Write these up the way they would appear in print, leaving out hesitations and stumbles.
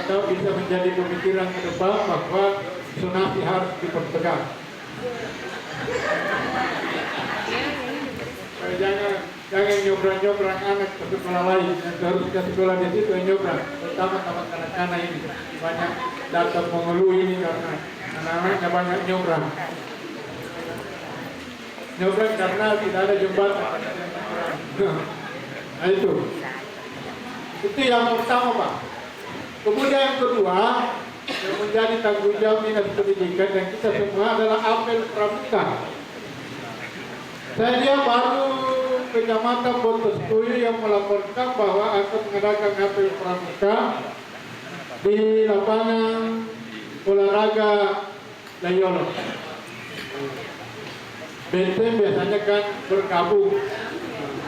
atau bisa menjadi pemikiran ke depan bahwa zonasi harus dipertegas. Jangan nyobrang-nyobrang anak ke sekolah lain, yang harus ke sekolah di situ yang nyobrang, terutama taman kanak-kanak ini banyak datang mengeluh ini karena anak-anaknya banyak nyobrang karena tidak ada jembatan. Nah itu yang pertama Pak. Kemudian yang kedua yang menjadi tanggung jawab dinas pendidikan dan kita semua adalah apel pramuka. Saya lihat baru Kecamatan Bontoskuyu yang melaporkan bahwa akan mengadakan apel pramuka di lapangan olahraga Layolo. Benteng biasanya kan bergabung.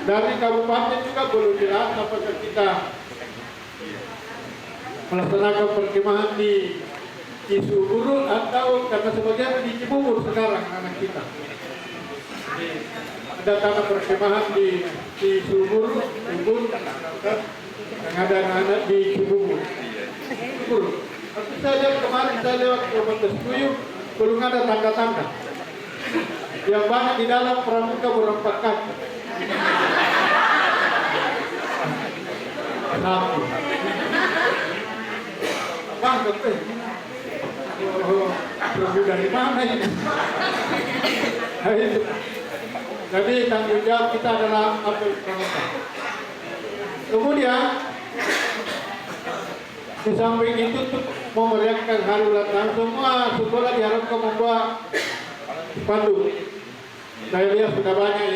Dari kabupaten juga belum jelas apakah kita melaksanakan perkemahan di Cibubur atau karena sebagian di Cibubur sekarang anak kita. Ada tanah perkemahan di Cibubur, yang ada anak-anak di Cibubur. Tapi saya lihat kemarin saya lewat ke Bontoskuyu belum ada tanda-tanda. Yang banyak di dalam pramuka berempat kaki. Satu. Bang, lebih dari mana ini? Jadi tanggung jawab kita adalah apel pramuka. Kemudian di samping itu mau merayakan hari ulang tahun, semua sekolah diharapkan membawa spanduk. Saya lihat sudah banyak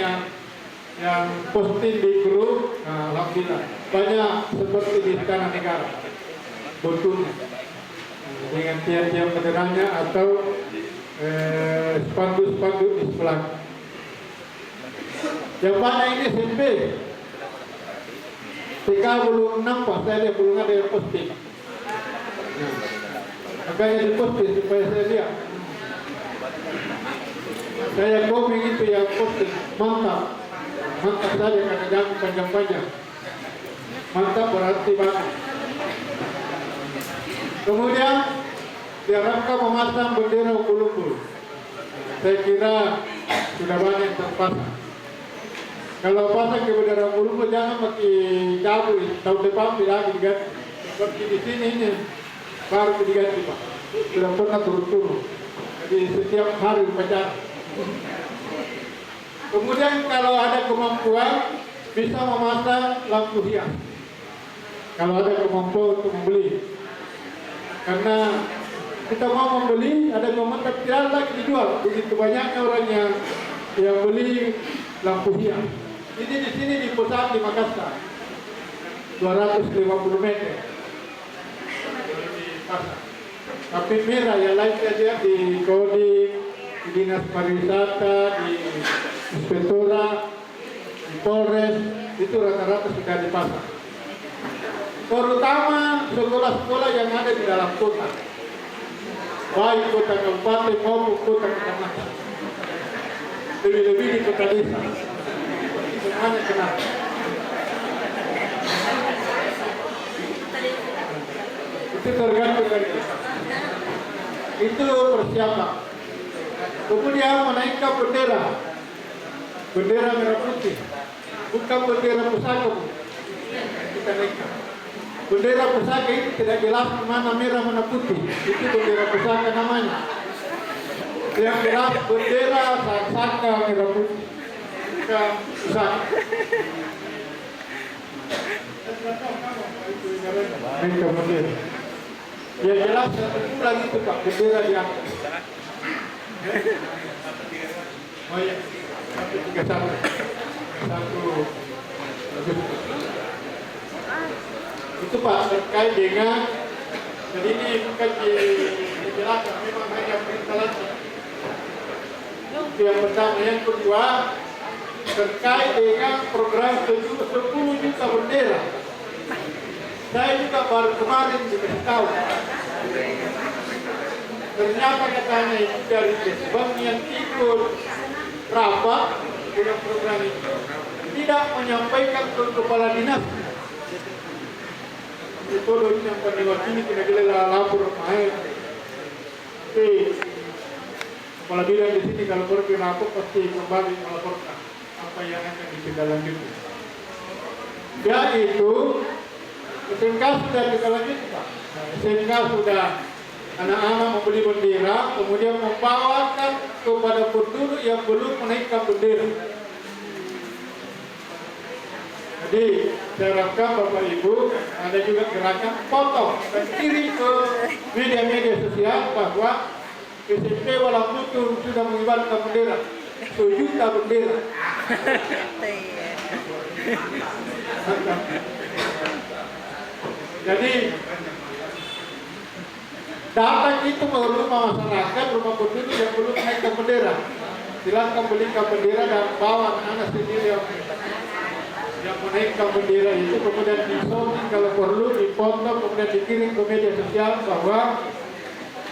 yang posting di grup. Nah, alhamdulillah banyak seperti di Istana Negara bentuknya dengan tiap-tiap benderanya atau spanduk-spanduk di sebelah. Yang mana ini SMP 36 Pak, saya lihat belum ada yang posting. Nah, makanya diposting supaya saya lihat. Saya komen itu yang posting, mantap saja karena jangan panjang-panjang. Mantap berarti banget. Kemudian diharapkan memasang bendera Ubul-Ubul. Saya kira sudah banyak yang terpasang. Kalau pasang ke bendera Ubul-Ubul jangan pakai cabut, tahun depan lagi diganti. Seperti di sini ini baru diganti Pak. Sudah pernah turun-turun. Jadi setiap hari upacara. Kemudian kalau ada kemampuan bisa memasang lampu hias. Kalau ada kemampuan untuk membeli. Karena kita mau membeli, ada momen tapi tidak lagi dijual. Begitu banyaknya orang yang beli lampu hias. Ini di sini di pusat di Makassar, 250 meter di pasar. Tapi merah yang lain saja di Kodim, di Dinas Pariwisata, di Inspektorat, di Polres, itu rata-rata sudah dipasang. Terutama sekolah-sekolah yang ada di dalam kota, baik kota kabupaten maupun kota kecamatan, lebih-lebih di kota desa, semuanya kenal. Itu tergantung dari itu persiapan. Kemudian menaikkan bendera merah putih, bukan bendera pusaka Bu. Kita naikkan. Bendera pusaka itu tidak jelas mana merah mana putih, itu bendera pusaka namanya. Yang jelas bendera saka merah putih, bukan pusaka. Naikkan bendera. Ya jelas satu bulan itu Pak, bendera diangkat. Oh ya, 131. Itu Pak terkait dengan, jadi ini bukan dijelaskan, memang hanya perinstalasi. Itu yang pertama. Yang kedua terkait dengan program 10 juta bendera. Saya juga baru kemarin dikasih tahu. Ternyata katanya itu dari Kesbang yang ikut rapat dengan program itu tidak menyampaikan ke kepala dinas. itu yang pendengar ini tidak boleh lapor main. Tapi kepala bidang di sini kalau pergi lapor pasti kembali melaporkan apa yang akan ditindaklanjuti. Yaitu SMK sudah ditindaklanjuti. SMK sudah anak-anak membeli bendera, kemudian membawakan kepada penduduk yang belum menaikkan bendera. Jadi saya harapkan Bapak Ibu ada juga gerakan foto dan kirim ke media-media sosial bahwa SMP Walangkutur sudah mengibarkan bendera, 1 juta bendera. Jadi datang itu ke rumah masyarakat, rumah penduduk yang belum naikkan bendera. Silakan belikan bendera dan bawa anak-anak sendiri yang menaikkan bendera itu, kemudian disorting kalau perlu, dipoto, kemudian dikirim ke media sosial bahwa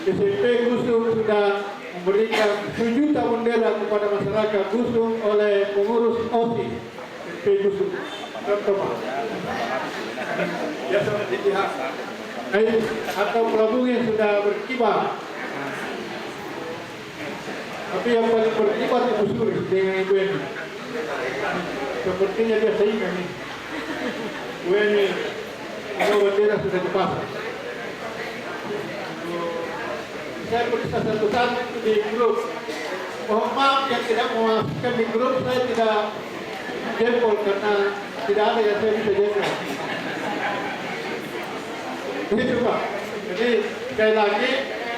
SMP Gusung sudah memberikan 1 juta bendera kepada masyarakat Gusung oleh pengurus OSIS SMP Gusung. Contoh ya seperti pihak atau pelabuhan sudah berkibar. Tapi yang paling berkibar itu Suri dengan Ibu Eni. Sepertinya dia saingan ini. Ibu Eni, kalau bendera sudah dipasang. Saya tulis satu-satu di grup. Mohon maaf yang tidak memasukkan di grup, saya tidak jempol karena tidak ada yang saya bisa jempol. Begitu Pak. Jadi sekali lagi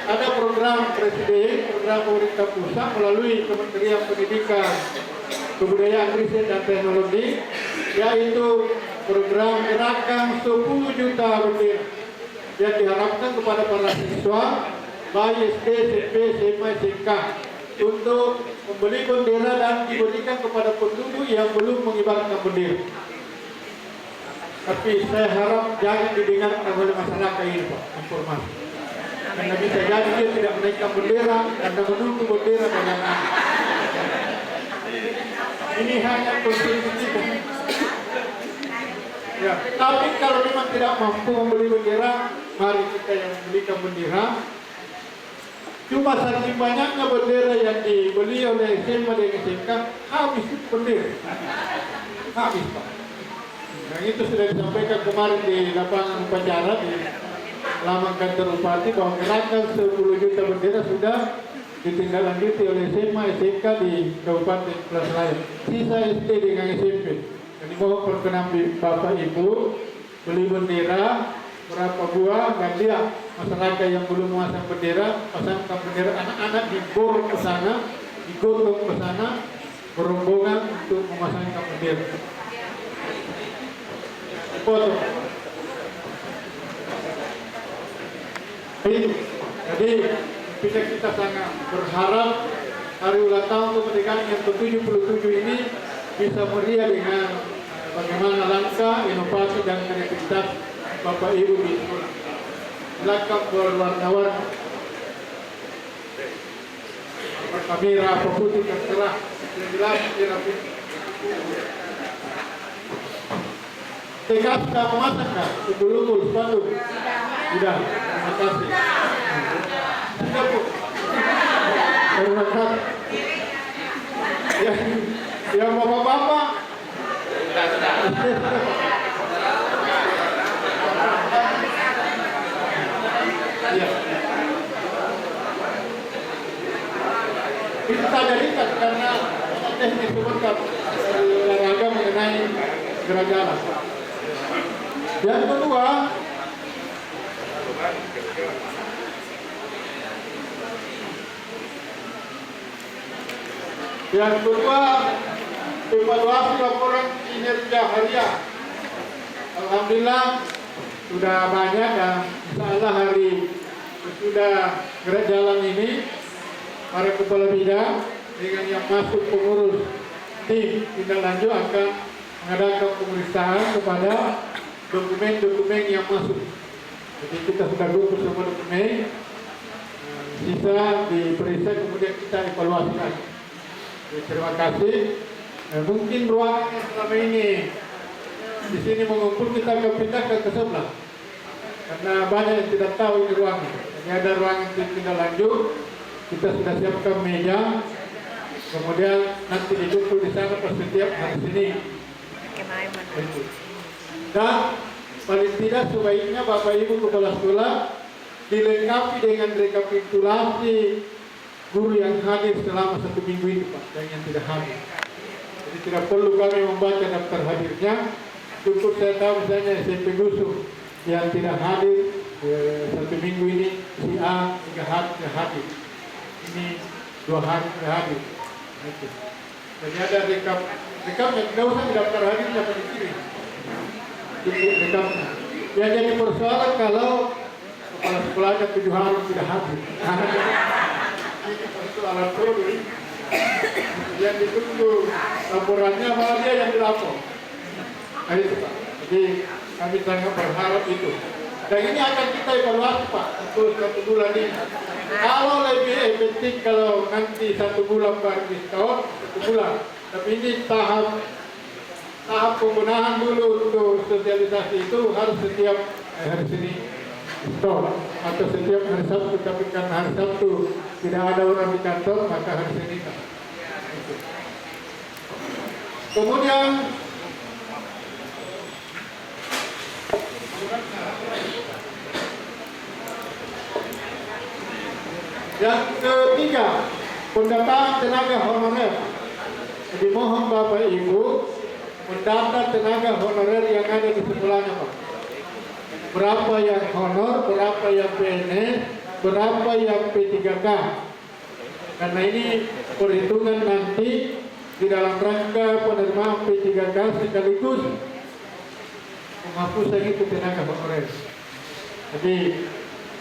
ada program Presiden, program pemerintah pusat melalui Kementerian Pendidikan, Kebudayaan, Riset dan Teknologi, yaitu program gerakan 10 juta bendera yang diharapkan kepada para siswa baik SD, SMP, SMA, SMK untuk membeli bendera dan diberikan kepada penduduk yang belum mengibarkan bendera. Tapi saya harap jangan didengarkan oleh masyarakat ini Pak, informasi. Karena bisa jadi dia tidak menaikkan bendera dan menunggu bendera dan lain-lain. Ini hanya konsumsi. Ya, tapi kalau memang tidak mampu membeli bendera, mari kita yang membelikan bendera. Cuma saking banyaknya bendera yang dibeli oleh SMA dan SMK, habis bendera. Habis Pak. Yang itu sudah disampaikan kemarin di lapangan upacara di halaman kantor Bupati bahwa gerakan 10 juta bendera sudah ditindaklanjuti oleh SMA SMK di Kabupaten Pelasraya. Sisa SD dengan SMP. Jadi mohon perkenan Bapak Ibu beli bendera berapa buah, gantian masyarakat yang belum memasang bendera, pasangkan bendera, anak-anak diborong ke sana, digotong ke sana, berombongan untuk memasangkan bendera. Foto. Jadi kita sangat berharap hari ulang tahun kemerdekaan yang ke-77 ini bisa meriah dengan bagaimana langkah, inovasi dan kreativitas Bapak Ibu di sekolah. Silakan berwarna-warni. Kamera apa putih terserah, yang jelas rapi. TK sudah memasang kan? Sebelum spanduk? Sudah. Terima kasih. Sudah Bu. Terima kasih. Ya Bapak-bapak. Ya. Kita jadikan karena teknik sebentar olahraga mengenai geragalan. Yang kedua, evaluasi laporan kinerja harian. Alhamdulillah sudah banyak dan insyaallah hari sudah gerak jalan ini para kepala bidang dengan yang masuk pengurus tim tindak lanjut akan mengadakan pemeriksaan kepada dokumen-dokumen yang masuk. Jadi kita sudah kumpul semua dokumen, sisa diperiksa kemudian kita evaluasi lagi. Terima kasih. Mungkin ruangan yang selama ini di sini mengumpul kita akan pindahkan ke sebelah. karena banyak yang tidak tahu ini ruangan. Ini ada ruangan tindak lanjut, kita sudah siapkan meja, kemudian nanti dikumpul di sana pas setiap hari Senin. Dan paling tidak sebaiknya Bapak Ibu kepala sekolah dilengkapi dengan rekapitulasi guru yang hadir selama 1 minggu itu Pak, dan yang tidak hadir. Jadi tidak perlu kami membaca daftar hadirnya, cukup saya tahu misalnya SMP Gusung yang tidak hadir 1 minggu ini, si A 3 hari tidak hadir, ini 2 hari tidak hadir. Jadi ada rekapnya, tidak usah di daftar hadirnya pada kiri, cukup rekapnya. Yang jadi persoalan kalau kepala sekolahnya 7 hari tidak hadir. Ini persoalan dulu. Yang ditunggu laporannya malah dia yang dilapor. Nah, itu Pak. Jadi kami sangat berharap itu. Dan ini akan kita evaluasi Pak untuk 1 bulan ini. Kalau lebih efektif kalau nanti 1 bulan baru diskon 1 bulan. Tapi ini tahap pembenahan dulu untuk sosialisasi itu harus setiap hari Senin. Stop. Atau setiap hari Sabtu, tapi karena hari Sabtu tidak ada orang di kantor, maka hari Senin. Kemudian yang ketiga, pendataan tenaga honorer. Jadi mohon Bapak Ibu mendaftar tenaga honorer yang ada di sekolahnya Pak. Berapa yang honor, berapa yang PNS, berapa yang P3K. Karena ini perhitungan nanti di dalam rangka penerimaan P3K sekaligus penghapusan itu tenaga honorer. Jadi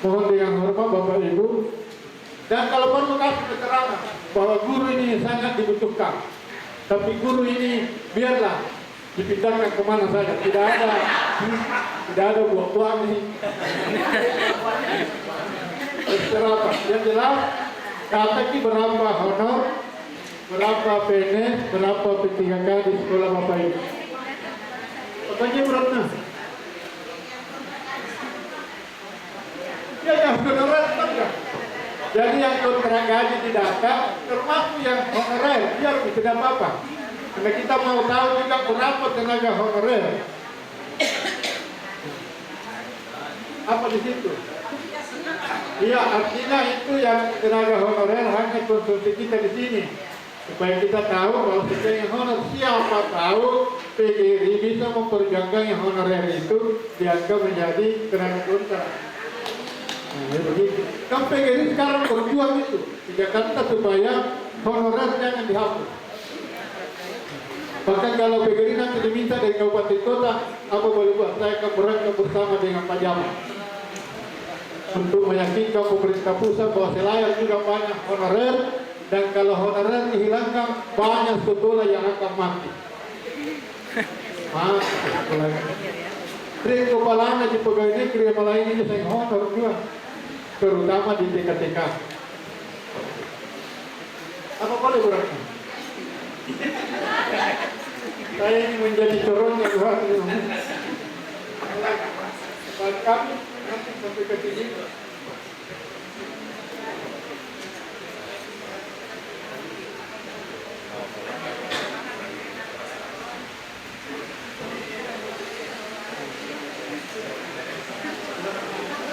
mohon dengan hormat Bapak Ibu, dan kalau perlu kasih keterangan bahwa guru ini sangat dibutuhkan, tapi guru ini biarlah dipindahkan kemana saja, tidak ada buah-buah ini. Berapa? Yang jelas katakan berapa honor, berapa PNS, berapa P3K di sekolah Bapak Ibu. Apanya beratnya? Ya honorer enggak. Jadi yang kontrak gaji didata termasuk yang honorer, biar tidak apa-apa. Karena kita mau tahu juga berapa tenaga honorer. Apa di situ? Iya, artinya itu yang tenaga honorer hanya konsumsi kita di sini. Supaya kita tahu bahwa setiap yang honor, siapa tahu PGRI bisa memperjuangkan yang honorer itu dianggap menjadi tenaga kontrak. Nah, begitu. Kan PGRI sekarang berjuang itu di Jakarta supaya honorer jangan dihapus. Bahkan kalau PGRI nanti diminta dari kabupaten kota, apa boleh buat? Saya akan berangkat bersama dengan Pak Jamal untuk meyakinkan pemerintah pusat bahwa selain juga banyak honorer, dan kalau honorer dihilangkan banyak sekolah yang akan mati. Tri kepalanya di pegawai negeri malah ini saya honor juga, terutama di TK-TK. Apa boleh berarti? Saya ini menjadi corongnya Tuhan. Buat kami nanti sampai ke sini.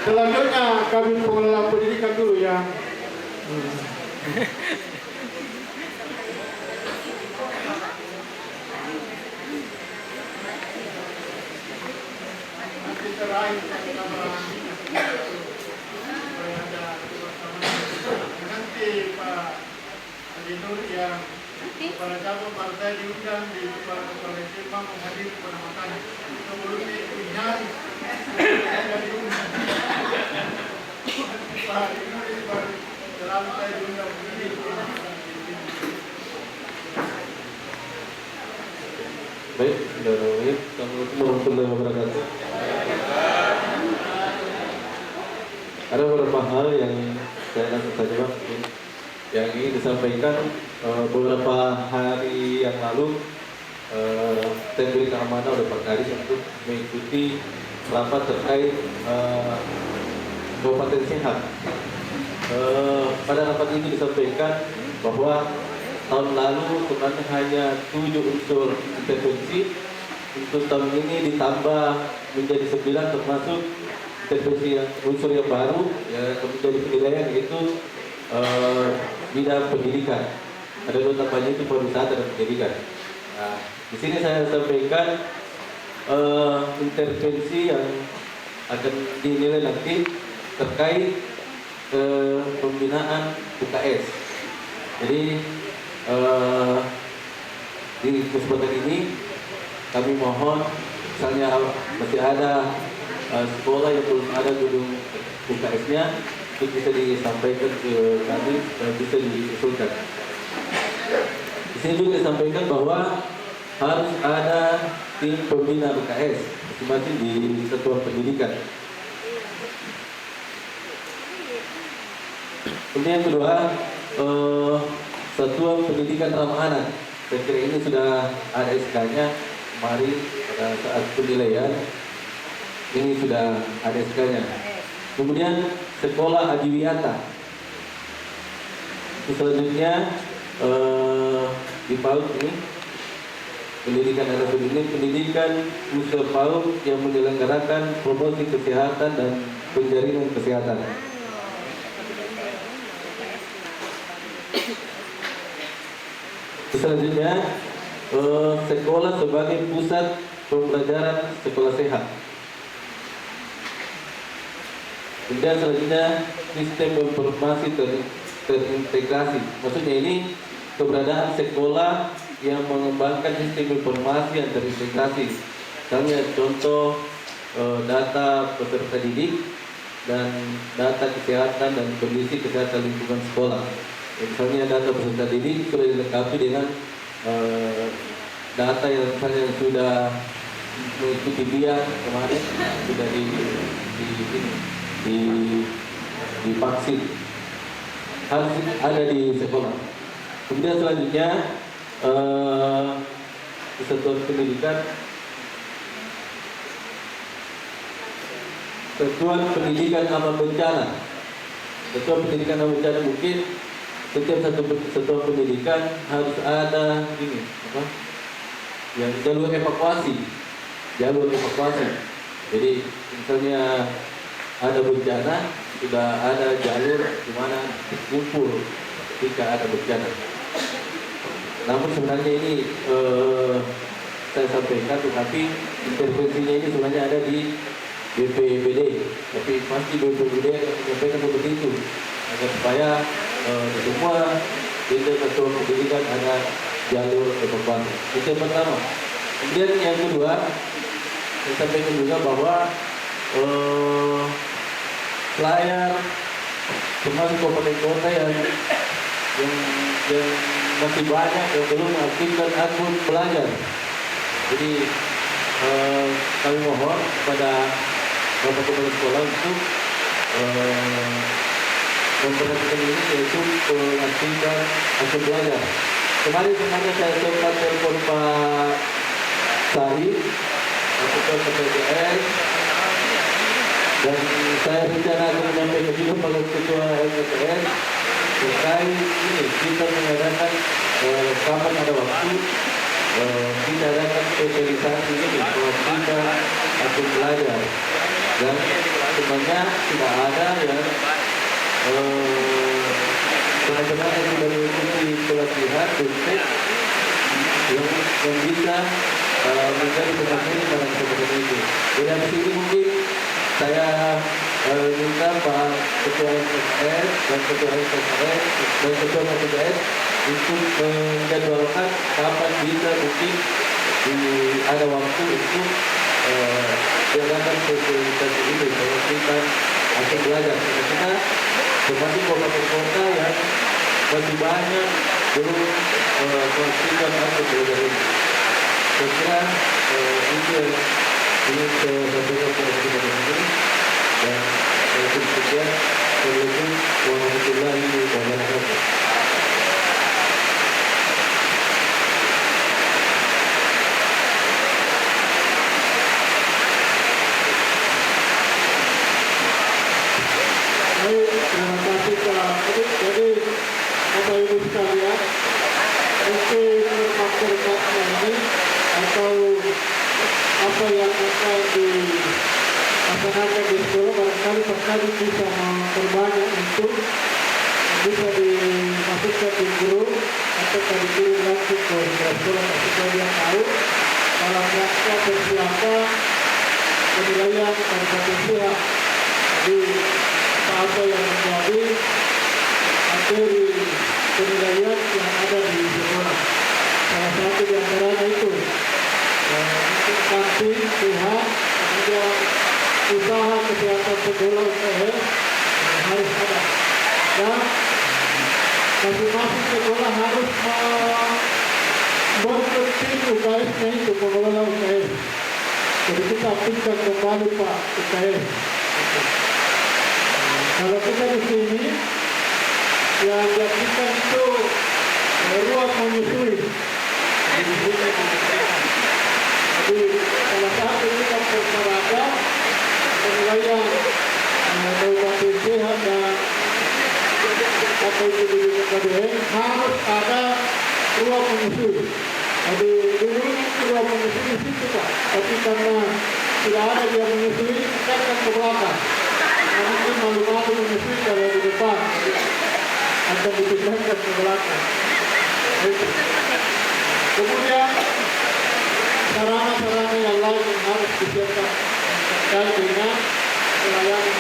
Selanjutnya kami pengelola pendidikan dulu yang nanti terakhir nanti Pak Adinur yang kepala cabang partai diundang di Kepala Firman menghadiri penamatannya. Sebelumnya Inhar saya diundang. Pak Adinur ini baru selalu saya diundang begini. Baik, Assalamualaikum warahmatullahi wabarakatuh. Ada beberapa hal yang saya langsung saja Pak, yang ingin disampaikan. Beberapa hari yang lalu, Tim Berita Amanah oleh Pak Kadis untuk mengikuti rapat terkait Kabupaten Sehat. Pada rapat ini disampaikan bahwa tahun lalu sebenarnya hanya 7 unsur intervensi. Untuk tahun ini ditambah menjadi 9, termasuk intervensi unsur yang baru yang menjadi penilaian, yaitu bidang pendidikan. Ada 2 tambahnya, itu pariwisata dan pendidikan. Nah, di sini saya sampaikan intervensi yang akan dinilai nanti terkait pembinaan UKS. Jadi di kesempatan ini kami mohon, misalnya masih ada sekolah yang belum ada gedung UKS-nya, itu bisa disampaikan ke kami dan bisa diusulkan. Di sini juga disampaikan bahwa harus ada tim pembina UKS masing-masing di satuan pendidikan. Kemudian yang kedua, satuan pendidikan ramah anak. Saya kira ini sudah ada SK-nya kemarin pada saat penilaian. Ini sudah ada SK-nya. Kemudian sekolah adiwiyata. Selanjutnya di PAUD ini pendidikan anak ini pendidikan usia PAUD yang menyelenggarakan promosi kesehatan dan penjaringan kesehatan. Selanjutnya sekolah sebagai pusat pembelajaran sekolah sehat. Kemudian selanjutnya sistem informasi terintegrasi. Maksudnya ini keberadaan sekolah yang mengembangkan sistem informasi yang terintegrasi. Misalnya contoh data peserta didik dan data kesehatan dan kondisi kesehatan lingkungan sekolah. Misalnya data peserta didik sudah dilengkapi dengan data yang misalnya sudah mengikuti dia kemarin sudah divaksin, harus ada di sekolah. Kemudian selanjutnya satuan pendidikan, satuan pendidikan aman bencana. Satuan pendidikan aman bencana mungkin setiap satuan pendidikan harus ada ini apa? Yang jalur evakuasi. Jadi misalnya ada bencana, sudah ada jalur di mana kumpul ketika ada bencana. Namun sebenarnya ini saya sampaikan, tetapi intervensinya ini sebenarnya ada di BPBD, tapi pasti BPBD akan menyampaikan seperti itu agar supaya semua di satuan pendidikan ada jalur evakuasi. Itu yang pertama. Kemudian yang kedua, saya sampaikan juga bahwa layar termasuk kabupaten kota yang masih banyak yang belum mengaktifkan akun pelajar. Jadi kami mohon kepada bapak kepala sekolah untuk memperhatikan ini, yaitu mengaktifkan akun pelajar. Kemarin sebenarnya saya sempat telepon Pak Sari, Ketua KPPS, dan saya rencana akan menyampaikan juga pada Ketua KPPS terkait ini, kita mengadakan kapan ada waktu kita adakan sosialisasi ini kita akun pelajar, dan sebenarnya tidak ada yang benar-benar yang sudah mengikuti pelatihan basic yang bisa menjadi penghuni dalam kegiatan itu. Jadi di sini mungkin saya minta Pak Ketua KPPS dan Ketua KPPS dan Ketua KPPS untuk menjadwalkan kapan bisa mungkin ada waktu untuk diadakan sosialisasi ini, mengaktifkan akun belajar. Karena termasuk kabupaten kota yang masih banyak belum mengaktifkan akun belajar ini. Saya kira itu yang ingin saya sampaikan kepada kita ini, dan sekian. Assalamualaikum warahmatullahi wabarakatuh. sekolah barangkali sekali bisa memperbanyak itu, bisa dimasukkan di guru atau dikirim langsung ke sekolah supaya dia tahu dalam rangka persiapan penilaian kompetensi. Jadi apa yang menjadi materi penilaian yang ada di sekolah. Salah satu di antaranya itu kantin, Tuhan, kemudian usaha kesehatan sekolah UKS harus ada. Dan masing-masing sekolah harus membentuk tim UKS-nya itu, pengelola UKS. Jadi kita aktifkan kembali Pak UKS. Kalau kita di sini yang diaktifkan itu ruang menyusui. Jadi salah satu kita berseragam penilaian kabupaten sehat dan apa itu di KBN harus ada ruang menyusui. Jadi dulu ruang menyusui di situ Pak, tapi karena tidak ada dia menyusui, kita akan ke belakang. Mungkin malu-malu menyusui kalau di depan, akan dipindahkan ke belakang. Kemudian sarana-sarana yang lain yang harus disiapkan terkait dengan pelayanan.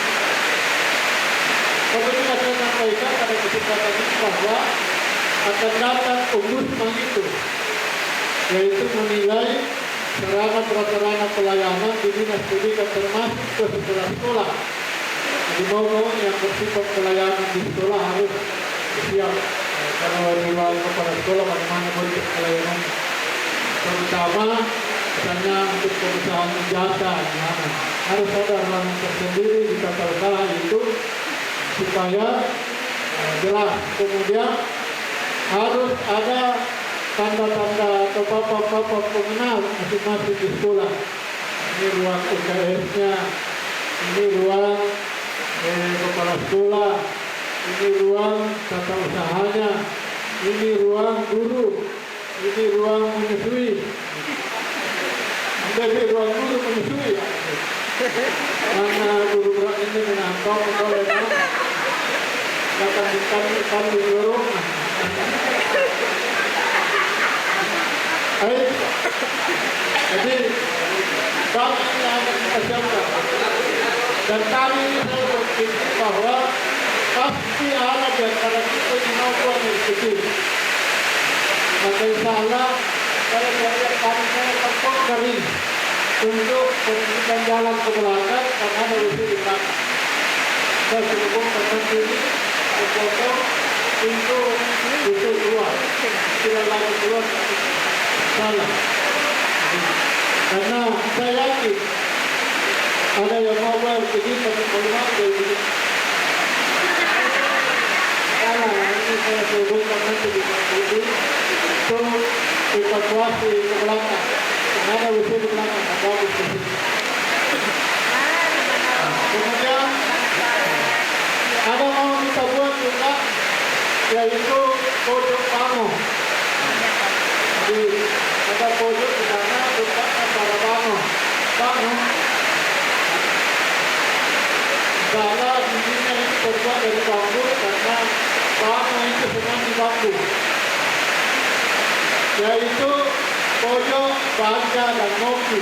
Seperti yang saya sampaikan pada kesempatan ini bahwa akan datang ombudsman itu, yaitu menilai sarana prasarana pelayanan di dinas pendidikan termasuk ke sekolah-sekolah. Jadi mau yang bersifat pelayanan di sekolah harus siap. Kalau riwayat kepala sekolah bagaimana bentuk pelayanan, terutama misalnya untuk perusahaan jasa, harus ada ruangan tersendiri di tata usaha itu supaya jelas. Kemudian harus ada tanda-tanda atau papan-papan pengenal masing-masing di sekolah. Ini ruang UKS-nya, ini ruang kepala sekolah, ini ruang tata usahanya, ini ruang guru, ini ruang menyusui. Jadi ruang guru menyusui. Mana guru berat ini menangkap oleh akan dikatakan di rumah. Jadi kami yang akan kita siapkan. Dan kami saya berpikir bahwa pasti ada di antara kita yang mampu mengikuti. Maka insya Allah kalau saya kami tempat kering untuk pendidikan jalan ke belakang karena ada usia di belakang. Saya cukup tertentu ini potong pintu itu keluar, tidak lagi keluar salah. Karena saya yakin ada yang mau pergi pada rumah dari salah. Ini saya sebutkan nanti di sini untuk evakuasi ke belakang. Karena ada usia di belakang, bagus di sini. Kemudian ada mau kita buat juga, yaitu pojok bangun. Jadi ada pojok di sana tempatnya para bangun. Cara bijinya itu terbuat dari bambu karena bangun itu semua di bambu. Yaitu pojok baca dan ngopi.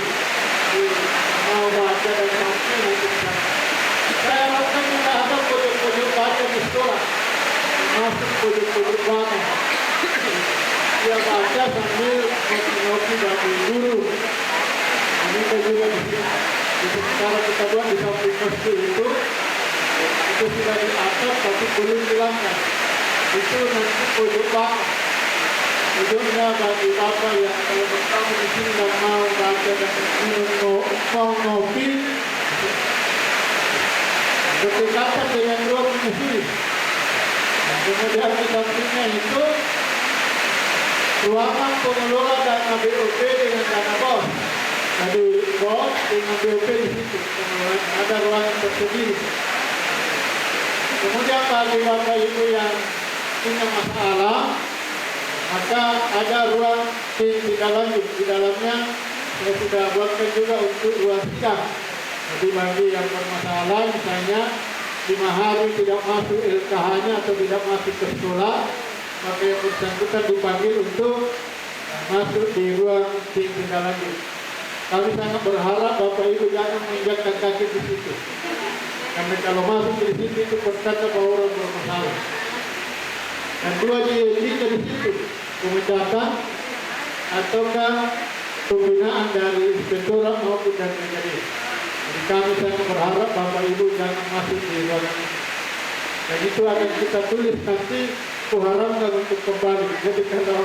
Mau baca dan ngopi nanti di sana. Saya harapkan juga ada pojok-pojok baca di sekolah, masuk pojok-pojok bangun. Dia baca sambil ngopi-ngopi dan guru. Ini kita juga di sini. Sekarang kita buat di samping masjid itu sudah di atas tapi belum dilanggar. Itu nanti pojok bangun. Pojoknya bagi bapak yang kalau bertamu di sini dan mau baca dan mau ngopi, berdekatan dengan ruang menyusui. Kemudian di sampingnya itu ruangan pengelola dana BOP dengan dana BOS. Jadi BOS dengan BOP di situ. Ada ruangan tersendiri. Kemudian bagi bapak ibu yang punya masalah, maka ada ruang di dalamnya. Saya sudah buatkan juga untuk ruang sidang. Jadi bagi yang bermasalah, misalnya 5 hari tidak masuk LKH-nya atau tidak masuk ke sekolah, maka yang bersangkutan dipanggil untuk masuk di ruang tindak lanjut. Kami sangat berharap Bapak Ibu jangan menginjakkan kaki di situ. Karena kalau masuk di situ itu bertanda bahwa orang bermasalah. Dan dua jika di situ pemecatan ataukah pembinaan dari inspektorat maupun dari brigadir. Jadi kami sangat berharap Bapak Ibu jangan masuk di ruangan ini. Dan itu akan kita tulis nanti kuharamkan untuk kembali. Jadi kalau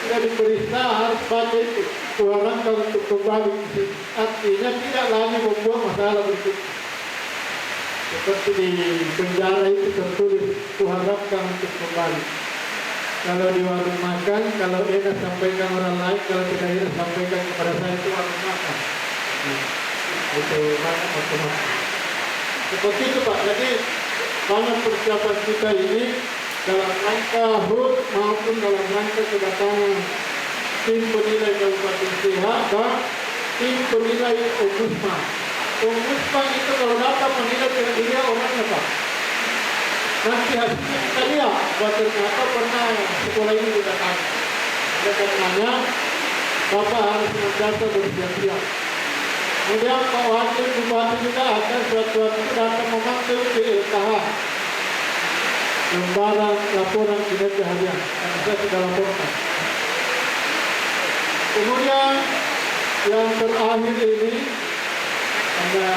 sudah diperiksa harus baca itu kuharamkan untuk kembali. Artinya tidak lagi membuat masalah berikutnya. Seperti di penjara itu tertulis kuharamkan untuk kembali. Kalau di warung makan, kalau enak sampaikan orang lain, kalau tidak enak sampaikan kepada saya itu warung makan. Itu makan otomatis. Seperti itu Pak. Jadi banyak persiapan kita ini dalam rangka HUT maupun dalam rangka kedatangan tim penilai Kabupaten CH dan tim penilai Ombudsman. Ombudsman itu kalau datang menilai dia orangnya Pak. Nanti hasilnya kita lihat bahwa ternyata pernah sekolah ini didatangi. Oleh karenanya Bapak harus senantiasa bersiap-siap. Kemudian Pak Wakil Bupati juga akan suatu waktu datang memanggil di LKH lembaran laporan kinerja harian yang saya sudah laporkan. Kemudian yang terakhir ini ada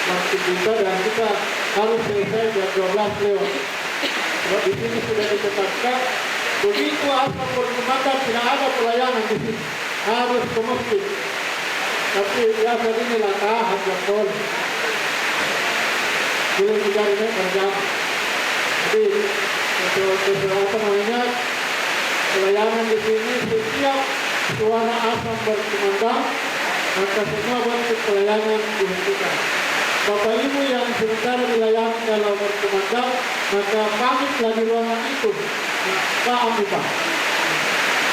waktu kita dan kita harus selesai jam 12 lewat. Sebab di sini sudah ditetapkan begitu asal berkembang tidak ada pelayanan di sini, harus ke masjid. Tapi biasa ini langkah harga tol. Bila juga ini berjalan. Jadi untuk pelayanan di sini setiap suara asam berkumandang maka semua bentuk pelayanan dihentikan. Bapak Ibu yang sementara dilayani kalau berkumandang maka pamit lagi ruangan itu. Paham Pak?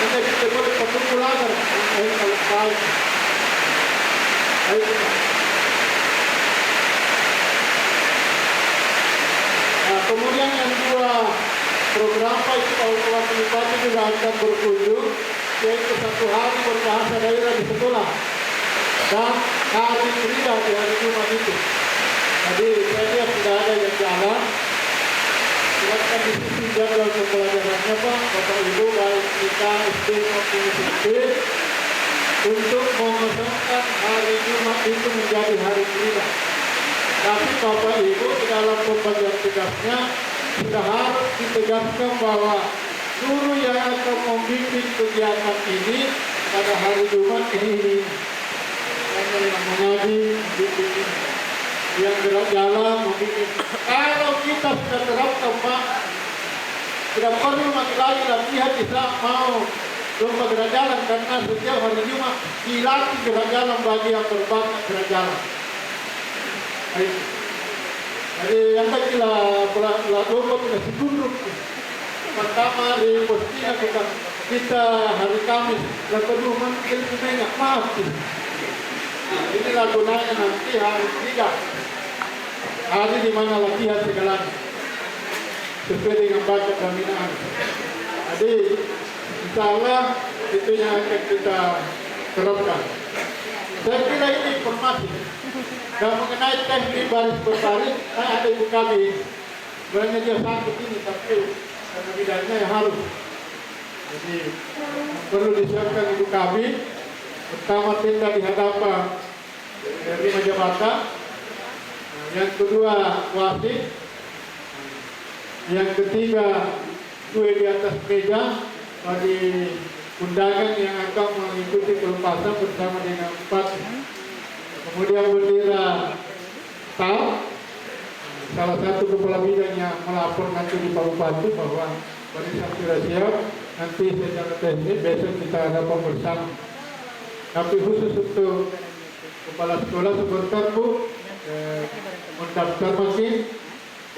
Kita bisa boleh berkumpul agar kalau baik. Baik Pak. Nah, kemudian yang dua program Pak itu kalau Wakil Bupati juga akan berkunjung, yaitu 1 hari berbahasa daerah di sekolah dan hari kerja di hari Jumat itu. Jadi saya lihat sudah ada yang jalan. Silakan di sisi jadwal pembelajarannya Pak, Bapak Ibu baik kita SD maupun SMP untuk mengosongkan hari Jumat itu menjadi hari kerja. Tapi Bapak Ibu di dalam pembagian tugasnya sudah harus ditegaskan bahwa guru yang akan membimbing kegiatan ini pada hari Jumat ini yang mengaji membimbing ini, yang gerak jalan membimbing. Kalau kita sudah terapkan Pak, tidak perlu lagi latihan kita mau lomba gerak jalan karena setiap hari Jumat dilatih gerak jalan bagi yang berbakat gerak jalan. Jadi yang kecil lomba kita segunduk. Pertama di postingan kita hari Kamis lalu mungkin semuanya mati. Nah, inilah gunanya nanti hari 3 hari di mana latihan segalanya sesuai dengan bakat dan minat. Jadi insya Allah itu yang akan kita terapkan. Saya kira ini informasi. Dan mengenai teknik baris berbaris, ada ibu kami. Sebenarnya dia sakit ini, tapi karena bidangnya yang harus. Jadi perlu disiapkan ibu kami. Pertama tenda di hadapan 5 jabatan. Yang kedua wasit. Yang ketiga kue di atas meja bagi undangan yang akan mengikuti pelepasan bersama dengan 4. Kemudian bendera TAL, salah satu kepala bidang yang melapor nanti di Pak Bupati bahwa barisan sudah siap, nanti secara teknis besok kita hadapan bersama. Tapi khusus untuk kepala sekolah sebentar Bu, mendaftar masih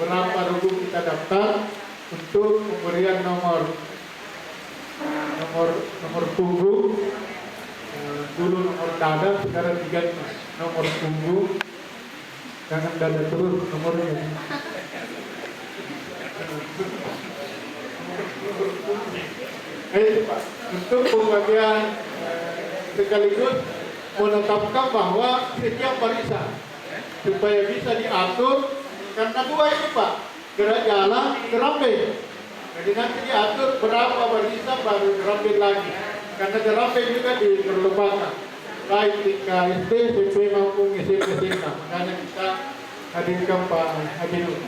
berapa regu kita daftar untuk pemberian nomor punggung, dulu nomor dada, sekarang diganti. nomor punggung, jangan dada turun nomornya. Itu Pak, untuk pembagian sekaligus menetapkan bahwa setiap barisan supaya bisa diatur, karena dua ini Pak, gerak jalan, gerambe. Jadi nanti diatur berapa barisan baru gerambe lagi, karena gerambe juga diperlukan baik tingkat SD, SMP maupun SMP tingkat. Makanya kita hadirkan Pak Haji Nur.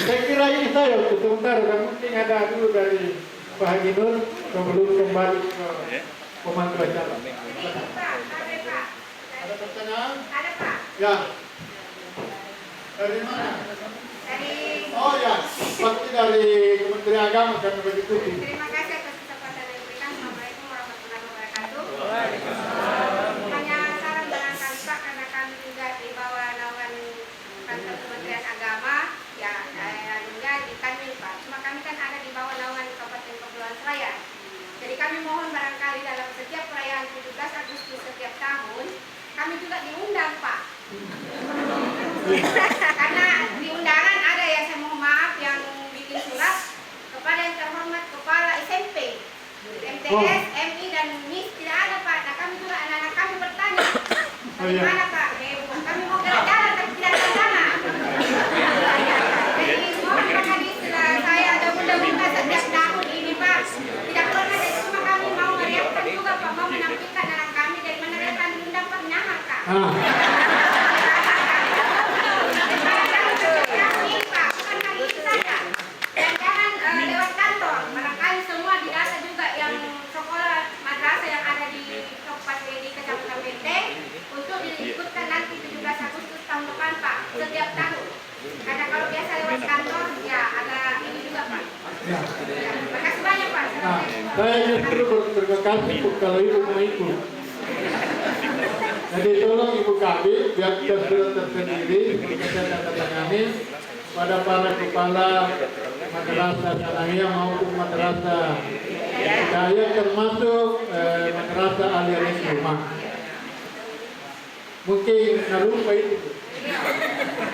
Saya kira ini saya untuk sementara, dan mungkin ada dulu dari Pak Haji Nur sebelum kembali ke pemandu acara. Ada pertanyaan? Ada Pak. Ya. Dari mana? Dari. Oh ya, pasti dari Kementerian Agama karena begitu. Terima kasih atas kesempatan yang diberikan. Assalamualaikum warahmatullahi wabarakatuh. Hanya saran barangkali Pak, karena kami juga di bawah naungan kantor Kementerian Agama, ya anunya di Kanwil Pak. Cuma kami kan ada di bawah naungan Kabupaten Kepulauan Seraya. Jadi kami mohon barangkali dalam setiap perayaan 17 Agustus setiap tahun, kami juga diundang Pak. Karena di undangan ada ya, saya mohon maaf yang bikin surat kepada yang terhormat Kepala SMP, MTS, MI dan MIS tidak ada Pak. Nah kami juga anak-anak kami bertanya, bagaimana Pak? Kami mau jalan-jalan tapi tidak ada dana. Jadi mohon Pak Kadis, saya ada mudah-mudah setiap tahun ini Pak. Tidak pernah dari cuma kami mau meriahkan juga Pak, mau menampilkan anak kami dari mana datang diundang Pak menyamar Kak. Lewat kantor, barangkali semua didata juga yang sekolah madrasah yang ada di Kabupaten di Kecamatan Menteng untuk diikutkan nanti 17 Agustus tahun depan Pak, setiap tahun. Karena kalau biasa lewat kantor, ya ada ini juga Pak. Ya, terima kasih banyak Pak. Saya justru berterima kasih kalau Ibu mau ikut. Jadi tolong Ibu kami biar kita sudah tersendiri, kita tanda tangani pada para kepala madrasah sanawiyah maupun madrasah Hidayah, termasuk madrasah Aliyanis Rumah. Mungkin lupa itu.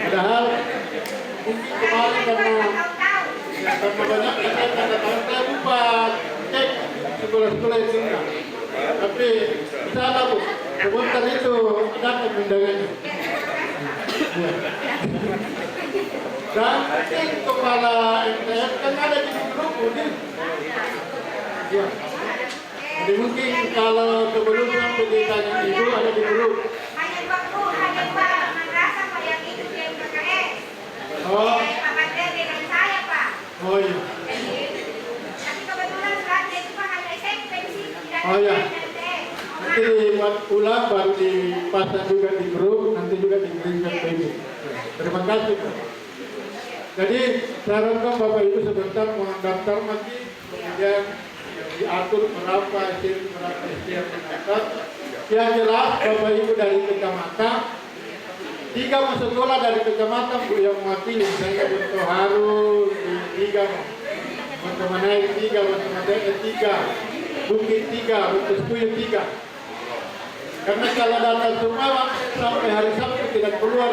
Padahal mungkin kemarin karena banyak saya tanda tangan, saya lupa cek sekolah-sekolah itu enggak. Tapi salah Bu, sebentar itu ada undangannya. Dan mungkin kepala MTS kan ada di grup ini. Ya. Jadi mungkin kalau sebelum sampai ditanya Ibu ada di grup. Hanya dua madrasah Pak yang ikut yang PKS. Oh. Pak Badar dengan saya Pak. Oh iya. Tapi kebetulan suratnya itu Pak hanya SMP di sini, tidak Oh iya. MTS. Nanti dibuat ulang baru dipasang juga di grup, nanti juga dikirimkan ke Ibu. Terima kasih Pak. Jadi saya harapkan Bapak Ibu sebentar mendaftar nanti, kemudian diatur berapa SDM, berapa SDM mendapat. Yang jelas Bapak Ibu dari kecamatan, 3 masuk sekolah dari kecamatan Bu yang mewakili. Saya Bentuk Haru di 3, Bentuk Manai 3, Bentuk Manai 3, Bukit 3, Bentuk Setuju 3. Karena kalau data semua sampai hari Sabtu tidak keluar,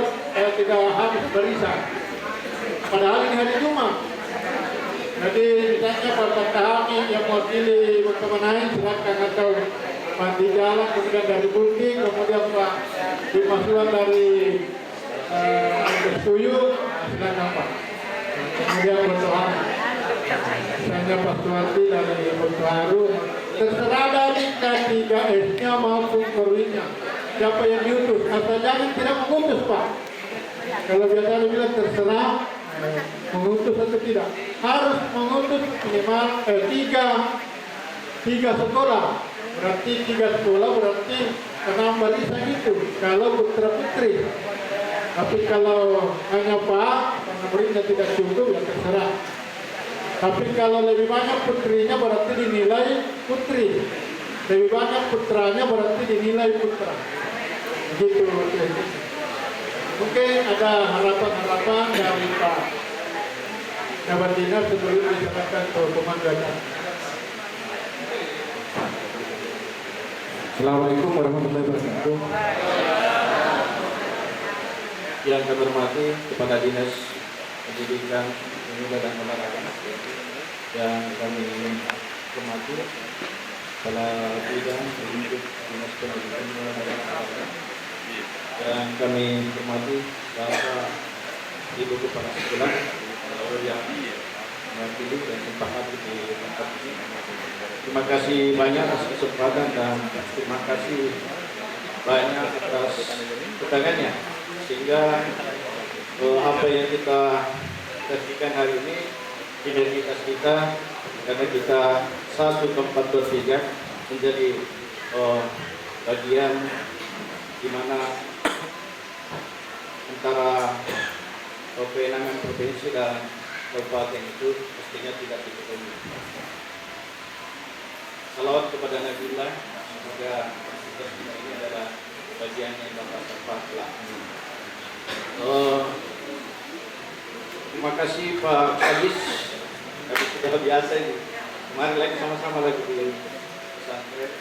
tidak habis barisan. Padahal ini hari Jumat. Jadi misalnya Pak Tahami yang mewakili Bentumanai silakan, atau Pak di Jalan, kemudian dari Bukit, kemudian Pak Dimasuan dari Setuju, silakan Pak. Kemudian Bentuharu, misalnya Pak Suwati dari Bentuharu. Terserah dari K3S-nya maupun korwinnya. Siapa yang diutus, asal jangan tidak mengutus Pak. Kalau biasanya bilang terserah mengutus atau tidak, harus mengutus minimal 3 sekolah. Berarti 3 sekolah berarti 6 barisan itu kalau putra putri. Tapi kalau hanya Pak, karena muridnya tidak cukup, ya terserah. Tapi kalau lebih banyak putrinya berarti dinilai putri, lebih banyak putranya berarti dinilai putra. Begitu. Mungkin ada harapan-harapan dari Pak Kabar Dinas sebelum diserahkan ke pemandu acara. Assalamualaikum warahmatullahi wabarakatuh. Yang kami hormati kepada Dinas Pendidikan, Pemuda dan Olahraga, yang kami hormati kepala bidang untuk Dinas Pendidikan dan Olahraga, yang kami hormati Bapak Ibu Kepala Sekolah yang mewakili dan sempat hadir di tempat ini. Terima kasih banyak atas kesempatan dan terima kasih banyak atas kedatangannya, sehingga apa yang kita saksikan hari ini, identitas kita, karena kita satu tempat bertiga menjadi bagian di mana antara kewenangan provinsi dan kabupaten itu mestinya tidak diketahui. Salawat kepada Nabiullah, semoga kita ini adalah bagian yang Bapak Serpa telah. Terima kasih Pak Kadis, kami sudah biasa ini. Kemarin lagi sama-sama lagi di pesantren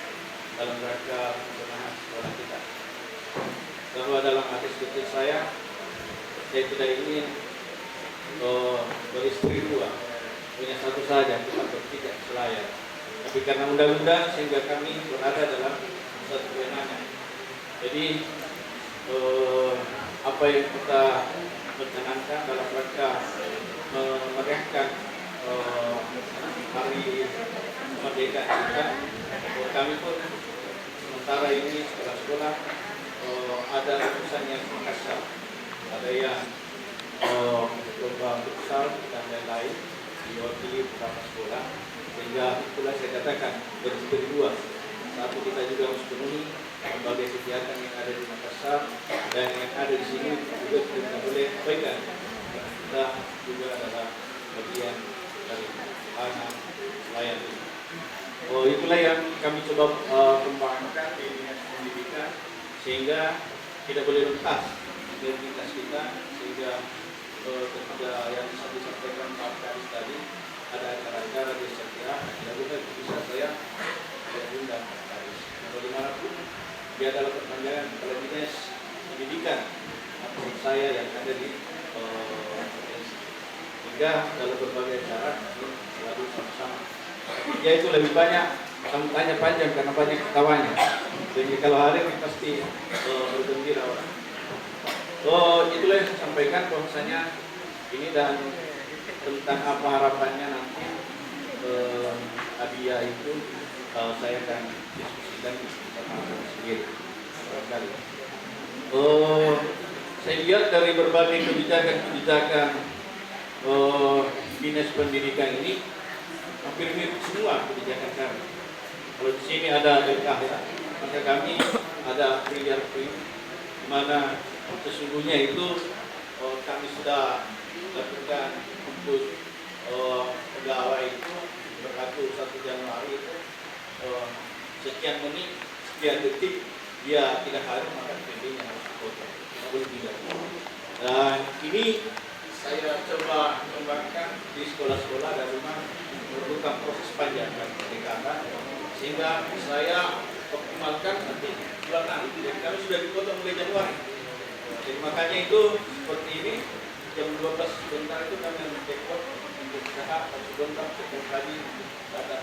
dalam rangka penahan sekolah kita. Bahwa dalam hati kecil saya tidak ingin beristri dua, punya satu saja, kita bertiga selayar. Tapi karena undang-undang sehingga kami berada dalam satu kewenangan. Jadi apa yang kita mencanangkan dalam rangka memeriahkan hari kemerdekaan kita, kami pun sementara ini sekolah-sekolah ada urusan yang Makassar, ada yang lomba futsal dan lain-lain diwakili beberapa sekolah, sehingga itulah saya katakan berdiri dua. Satu, kita juga harus penuhi berbagai kegiatan yang ada di Makassar dan yang ada di sini juga tidak boleh pegang. Kita juga adalah bagian dari anak nelayan ini. Itulah yang kami coba kembangkan di Dinas Pendidikan, sehingga tidak boleh rentas identitas kita, sehingga ketika yang disampaikan Pak Kadis tadi ada acara-acara di Setia, tidak boleh bisa saya undang Pak Kadis. Bagaimanapun dia adalah perpanjangan kepala Dinas Pendidikan atau saya yang ada di provinsi. Hingga dalam berbagai acara selalu sama-sama. Dia itu lebih banyak sambutannya panjang karena banyak ketawanya. Jadi kalau hari ini pasti bergembira orang. Itulah yang saya sampaikan bahwasanya ini, dan tentang apa harapannya nanti hadiah itu saya akan diskusikan sama sendiri barangkali. Saya lihat dari berbagai kebijakan Dinas Pendidikan ini hampir mirip semua kebijakan kami. Kalau di sini ada LKH, maka kami ada Priyar Pri, di mana sesungguhnya itu kami sudah lakukan untuk pegawai itu berlaku 1 Januari itu sekian menit, sekian detik dia tidak hadir, maka PB-nya harus dipotong, tidak boleh tidak. Dan ini saya coba kembangkan di sekolah-sekolah dan rumah, memerlukan proses panjang dan pendekatan, sehingga saya optimalkan nanti bulan nanti. Jadi kami sudah dipotong mulai Januari. Jadi makanya itu seperti ini, jam 12 sebentar itu kami mentekot untuk usaha, sebentar setiap kali datang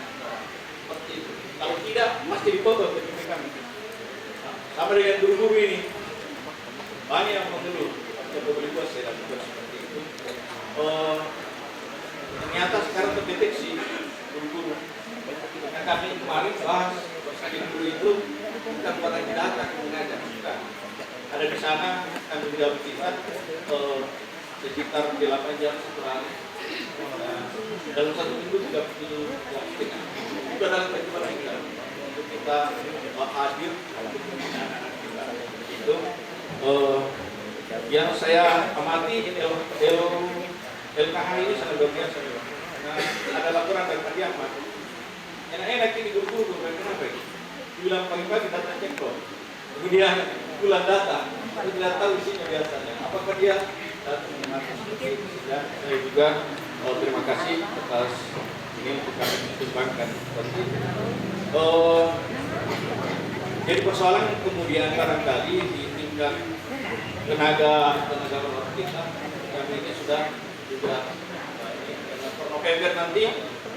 seperti itu. Kalau tidak, pasti dipotong ke kami. Sama dengan guru-guru ini, banyak yang mengeluh. Coba beli bos, saya lakukan seperti itu. Ternyata sekarang terdeteksi guru-guru. Karena kami kemarin bahas guru itu bukan orang yang datang mengajar, bukan. Ada di sana tanggung jawab kita sekitar 8 jam setelah dalam 1 minggu 30 jam setengah. Itu adalah perjuangan kita untuk kita hadir untuk anak-anak kita. Itu yang saya amati LKH ini sangat luar biasa. Nah, ada laporan dari Pak Diahmad. Enak-enak ini guru-guru, kenapa ini? Bilang pagi-pagi datang cek kok. Kemudian pulang datang, tapi tidak tahu isinya biasanya. Apakah dia datang mengatur seperti itu? Dan saya juga terima kasih atas ini untuk kami kembangkan seperti itu. Jadi persoalan kemudian barangkali di tingkat tenaga perawat kita, kami ini sudah juga per November nanti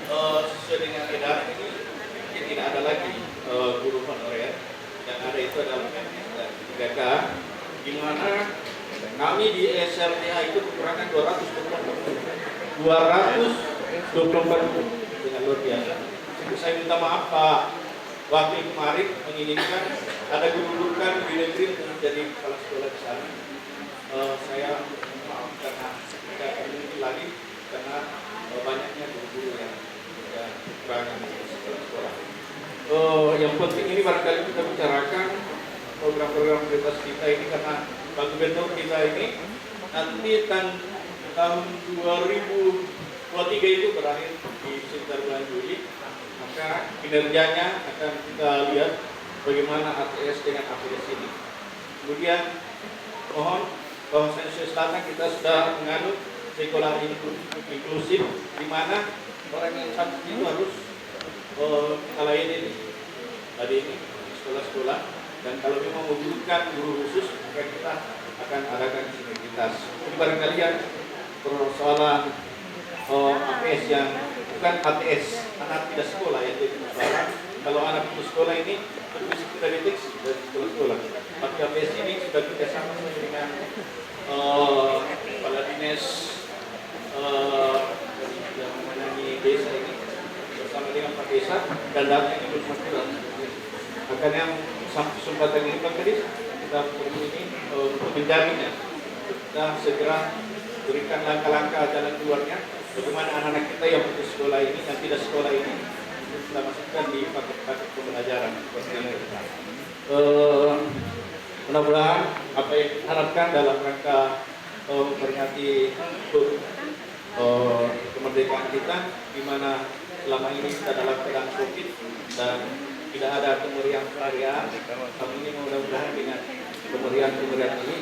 sesuai dengan edaran ini tidak ada lagi guru honorer, yang ada itu adalah PNS dan 3K, di mana kami di SLTA itu kekurangan 224 dengan luar biasa. Jadi saya minta maaf Pak, waktu kemarin menginginkan ada guru-guru kan di negeri untuk menjadi kepala sekolah di sana. Saya maaf karena tidak akan mungkin lagi karena banyaknya guru-guru yang kekurangan di sekolah. Yang penting ini barangkali kita bicarakan program-program prioritas kita ini karena Pak Gubernur kita ini nanti tahun 2023 itu berakhir di sekitar bulan Juli, maka kinerjanya akan kita lihat bagaimana ATS dengan APS ini. Kemudian mohon bahwa Sulawesi Selatan kita sudah menganut sekolah inklusif di mana orang yang sakit itu harus kita layani tadi ini sekolah-sekolah, dan kalau memang membutuhkan guru khusus maka kita akan adakan sinergitas. Jadi barangkali yang persoalan APS yang bukan ATS, anak tidak sekolah yang jadi persoalan. Kalau anak putus sekolah ini bisa kita deteksi dari sekolah-sekolah. Tapi APS ini sudah kita sama dengan kepala dinas yang menangani desa ini bersama dengan Pak Desa, dan data ini belum akurat. Akan yang sampai kesempatan ini Pak Kadis, kita perlu ini untuk menjaminnya. Kita segera berikan langkah-langkah jalan keluarnya. Bagaimana anak-anak kita yang putus sekolah ini dan tidak sekolah ini kita masukkan di paket-paket pembelajaran. Mudah-mudahan apa yang diharapkan dalam rangka memperingati kemerdekaan kita, di mana selama ini kita dalam keadaan COVID dan tidak ada kemeriahan-kemeriahan. Kami ini mudah-mudahan dengan kemeriahan-kemeriahan ini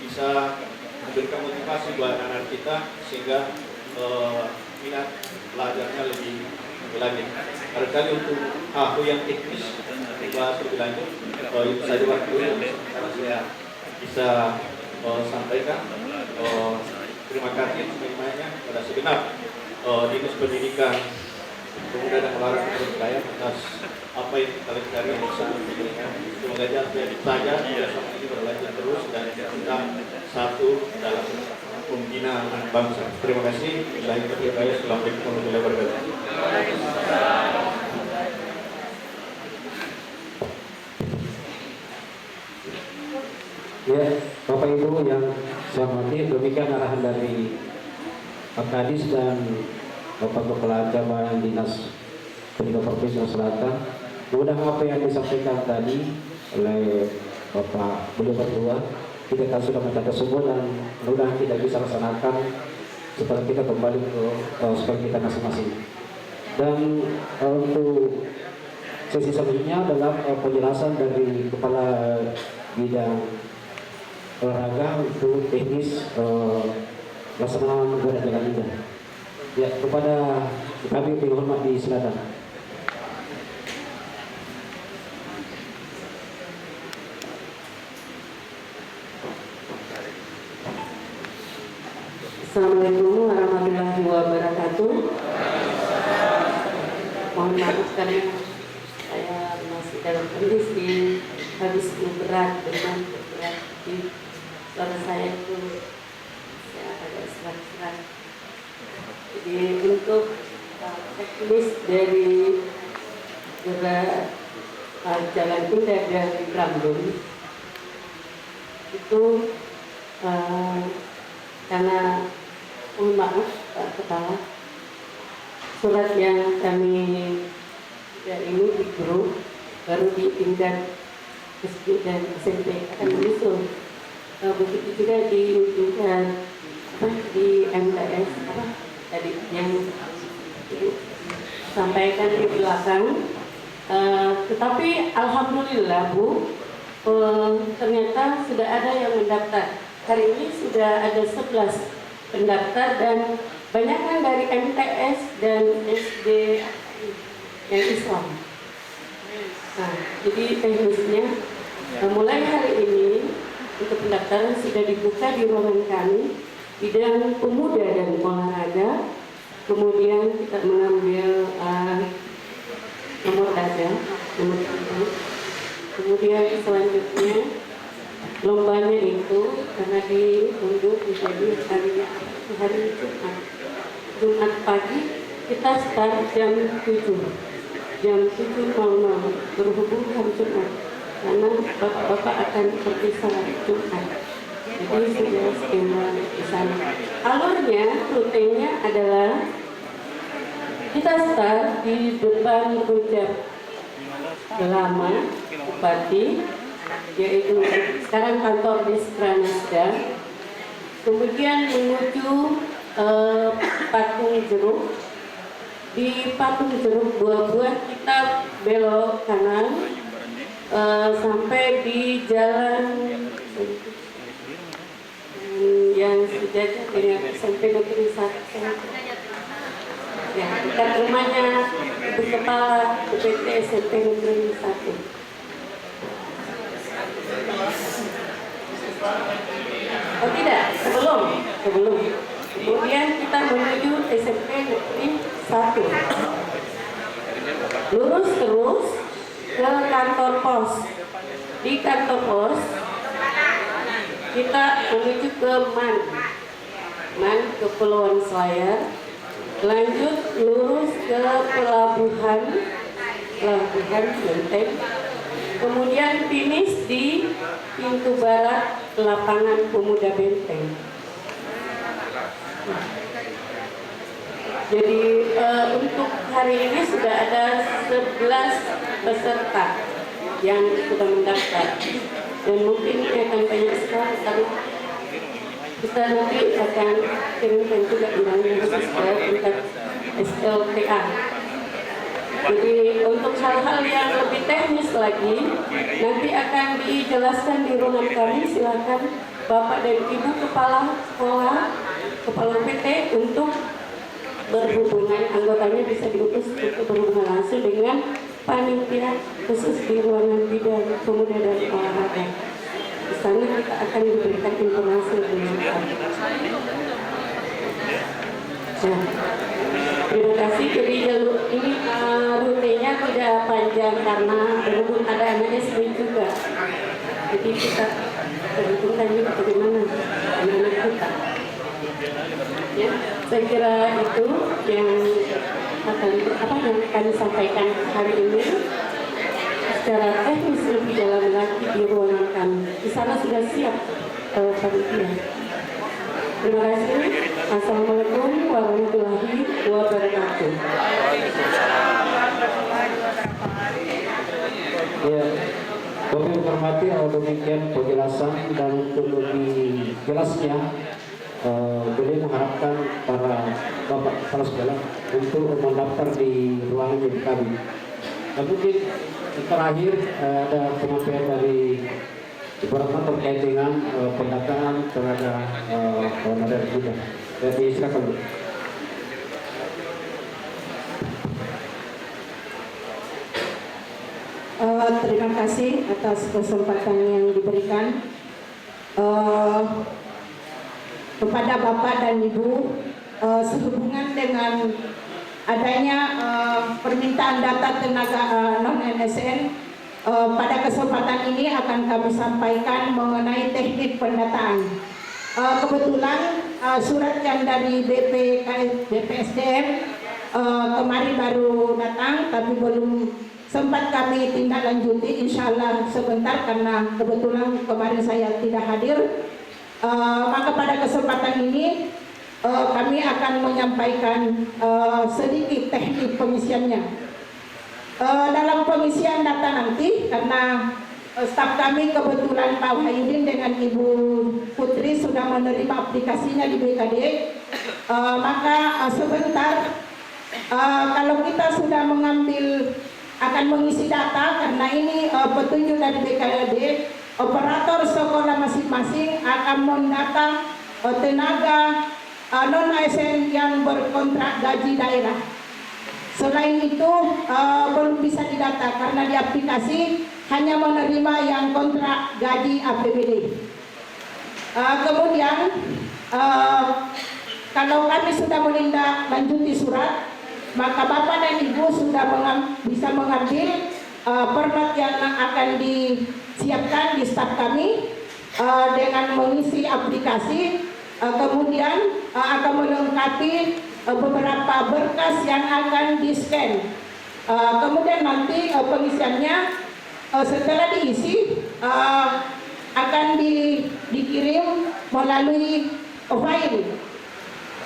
bisa memberikan motivasi buat anak-anak kita sehingga minat belajarnya lebih lanjut. Barangkali untuk hal yang teknis dibahas lebih lanjut, itu saja waktu karena saya bisa sampaikan. Terima kasih semuanya pada segenap Dinas Pendidikan Pemuda dan Olahraga Kota atas apa yang kita lakukan yang sangat diberikan. Semoga saja sama ini berlanjut terus dan kita satu dalam pembinaan bangsa. Terima kasih. Assalamualaikum warahmatullahi wabarakatuh. Ya, Bapak Ibu yang saya hormati, demikian arahan dari Pak Kadis dan Bapak Kepala Cabang Dinas Pendidikan Provinsi Selatan. Mudah-mudahan apa yang disampaikan tadi oleh Bapak beliau berdua kita kan sudah mencatat semua, dan mudah-mudahan tidak bisa laksanakan setelah kita kembali ke sekolah kita masing-masing. Dan untuk sesi selanjutnya adalah penjelasan dari Kepala Bidang Olahraga untuk teknis pelaksanaan Gora Jalan Indah. Ya, kepada kami yang hormat disilakan. Assalamualaikum warahmatullahi wabarakatuh. Mohon maaf karena saya masih dalam kondisi habis berat dengan berat di suara saya itu saya agak serak-serak. Jadi untuk teknis dari Jalan Indah dari Rambun itu karena mohon maaf Pak Kepala, surat yang kami ini di grup baru di tingkat SD dan SMP akan menyusul. Begitu juga di tingkat di MTS tadi yang sampaikan di belakang. Tetapi alhamdulillah Bu, ternyata sudah ada yang mendaftar. Hari ini sudah ada 11 pendaftar dan banyak kan dari MTS dan SD yang Islam. Nah, jadi teknisnya mulai hari ini untuk pendaftaran sudah dibuka di ruangan kami, bidang pemuda dan olahraga. Kemudian kita mengambil nomor dada, nomor 3. Kemudian selanjutnya lombanya itu karena diundur menjadi hari Jumat pagi, kita start jam 7.00 berhubung hari Jumat karena bapak-bapak akan pergi salat Jumat. Jadi sudah skema di sana. Alurnya, rutenya adalah kita start di depan rujak lama Bupati, yaitu sekarang kantor Disranasda, kemudian menuju Patung Jeruk. Di Patung Jeruk Buah-Buah kita belok kanan sampai di jalan yang sejajar dengan SMP Negeri 1. Ya, dekat rumahnya Ibu Kepala UPT SMP Negeri 1. Oh tidak, sebelum. Kemudian kita menuju SMP Negeri 1. Lurus terus ke kantor pos. Di kantor pos kita menuju ke Man Kepulauan Selayar. Lanjut lurus ke pelabuhan Benteng. Kemudian finish di pintu barat lapangan Pemuda Benteng. Jadi untuk hari ini sudah ada 11 peserta yang sudah mendaftar, dan mungkin akan banyak sekali karena kita nanti akan kirimkan juga undangan khusus ke tingkat SLTA. Jadi untuk hal-hal yang lebih teknis lagi nanti akan dijelaskan di ruangan kami. Silakan Bapak dan Ibu Kepala Sekolah, Kepala PT untuk berhubungan, anggotanya bisa diutus untuk berhubungan langsung dengan panitia khusus di ruangan bidang pemuda dan olahraga. Di sana kita akan diberikan informasi lebih lengkap. Nah, terima kasih. Jadi jalur ini rutenya tidak panjang karena berhubung ada MSW juga. Jadi kita perhitungkan juga bagaimana anak kita. Ya, saya kira itu yang akan disampaikan hari ini. Secara teknis lebih dalam lagi di ruangan kami. Di sana sudah siap panitia. Terima kasih. Assalamualaikum warahmatullahi wabarakatuh. Ya, kami menghormati demikian penjelasan, dan untuk lebih jelasnya beliau mengharapkan para bapak kepala sekolah untuk mendaftar di ruangan yang kami. Dan mungkin terakhir ada penyampaian dari Departemen terkait dengan pendataan terhadap honorer juga. Jadi silakan. Terima kasih atas kesempatan yang diberikan kepada Bapak dan Ibu sehubungan dengan adanya permintaan data tenaga non-NSN. Pada kesempatan ini akan kami sampaikan mengenai teknik pendataan. Kebetulan surat yang dari BPSDM kemarin baru datang, tapi belum sempat kami tindak lanjuti. Insya Allah sebentar, karena kebetulan kemarin saya tidak hadir. Maka pada kesempatan ini kami akan menyampaikan sedikit teknik pengisiannya. Dalam pengisian data nanti, karena staf kami kebetulan Pak Wahyudin dengan Ibu Putri sudah menerima aplikasinya di BKD, maka sebentar kalau kita sudah akan mengisi data, karena ini petunjuk dari BKD, operator sekolah masing-masing akan mendata tenaga non-ASN yang berkontrak gaji daerah. Selain itu belum bisa didata karena di aplikasi hanya menerima yang kontrak gaji APBD. Kemudian kalau kami sudah menindaklanjuti surat, maka Bapak dan Ibu sudah bisa mengambil pernak yang akan disiapkan di staf kami dengan mengisi aplikasi, kemudian akan melengkapi beberapa berkas yang akan di-scan. Kemudian nanti pengisiannya setelah diisi akan dikirim melalui file,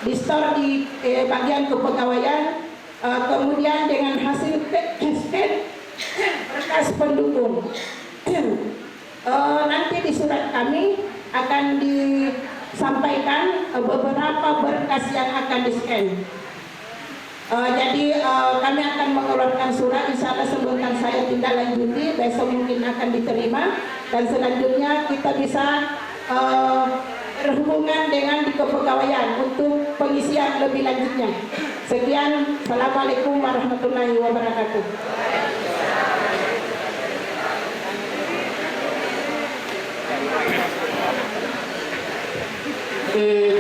di-store di bagian kepegawaian, kemudian dengan hasil scan berkas pendukung. Nanti di surat kami akan disampaikan beberapa berkas yang akan di-scan. Jadi kami akan mengeluarkan surat, insya Allah sebentar saya tindak lanjuti, besok mungkin akan diterima, dan selanjutnya kita bisa berhubungan dengan di kepegawaian untuk pengisian lebih lanjutnya. Sekian, Assalamualaikum warahmatullahi wabarakatuh.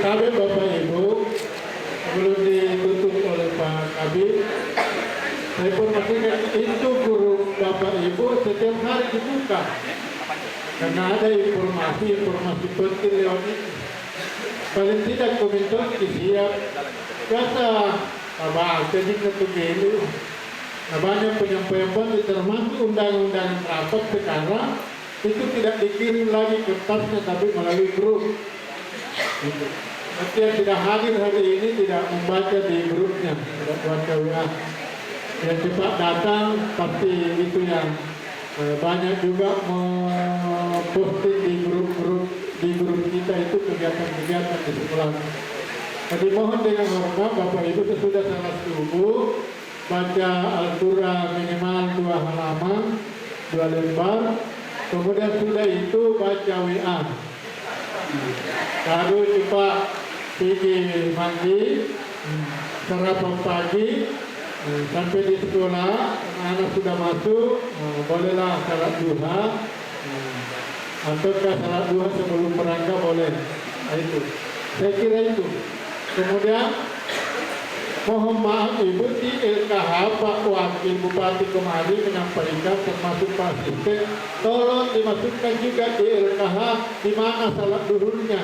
Kami Bapak Ibu, sebelum ditutup oleh Pak Kabit, saya informasikan itu guru Bapak Ibu setiap hari dibuka, karena ada informasi penting lewat itu. Paling tidak komentar disiap, biasa abang jadi ketugelu. Nah, banyak penyampaian penting termasuk undang-undang rapat sekarang itu tidak dikirim lagi kertasnya tapi melalui grup. Nanti yang tidak hadir hari ini tidak membaca di grupnya, tidak baca WA. Yang cepat datang pasti itu yang banyak juga memposting di grup kita itu kegiatan-kegiatan di sekolah. Jadi mohon dengan hormat Bapak Ibu sesudah salat subuh baca Al-Quran minimal 2 halaman, 2 lembar, kemudian sudah itu baca WA. Lalu cepat pergi mandi, sarapan pagi, sampai di sekolah, anak-anak sudah masuk, bolehlah salat duha, ataukah salat duha sebelum berangkat boleh. Nah, itu, saya kira itu. Kemudian mohon maaf Ibu di LKH Pak Wakil Bupati kemarin menyampaikan termasuk Pak Asisten, tolong dimasukkan juga di LKH di mana salat duhurnya.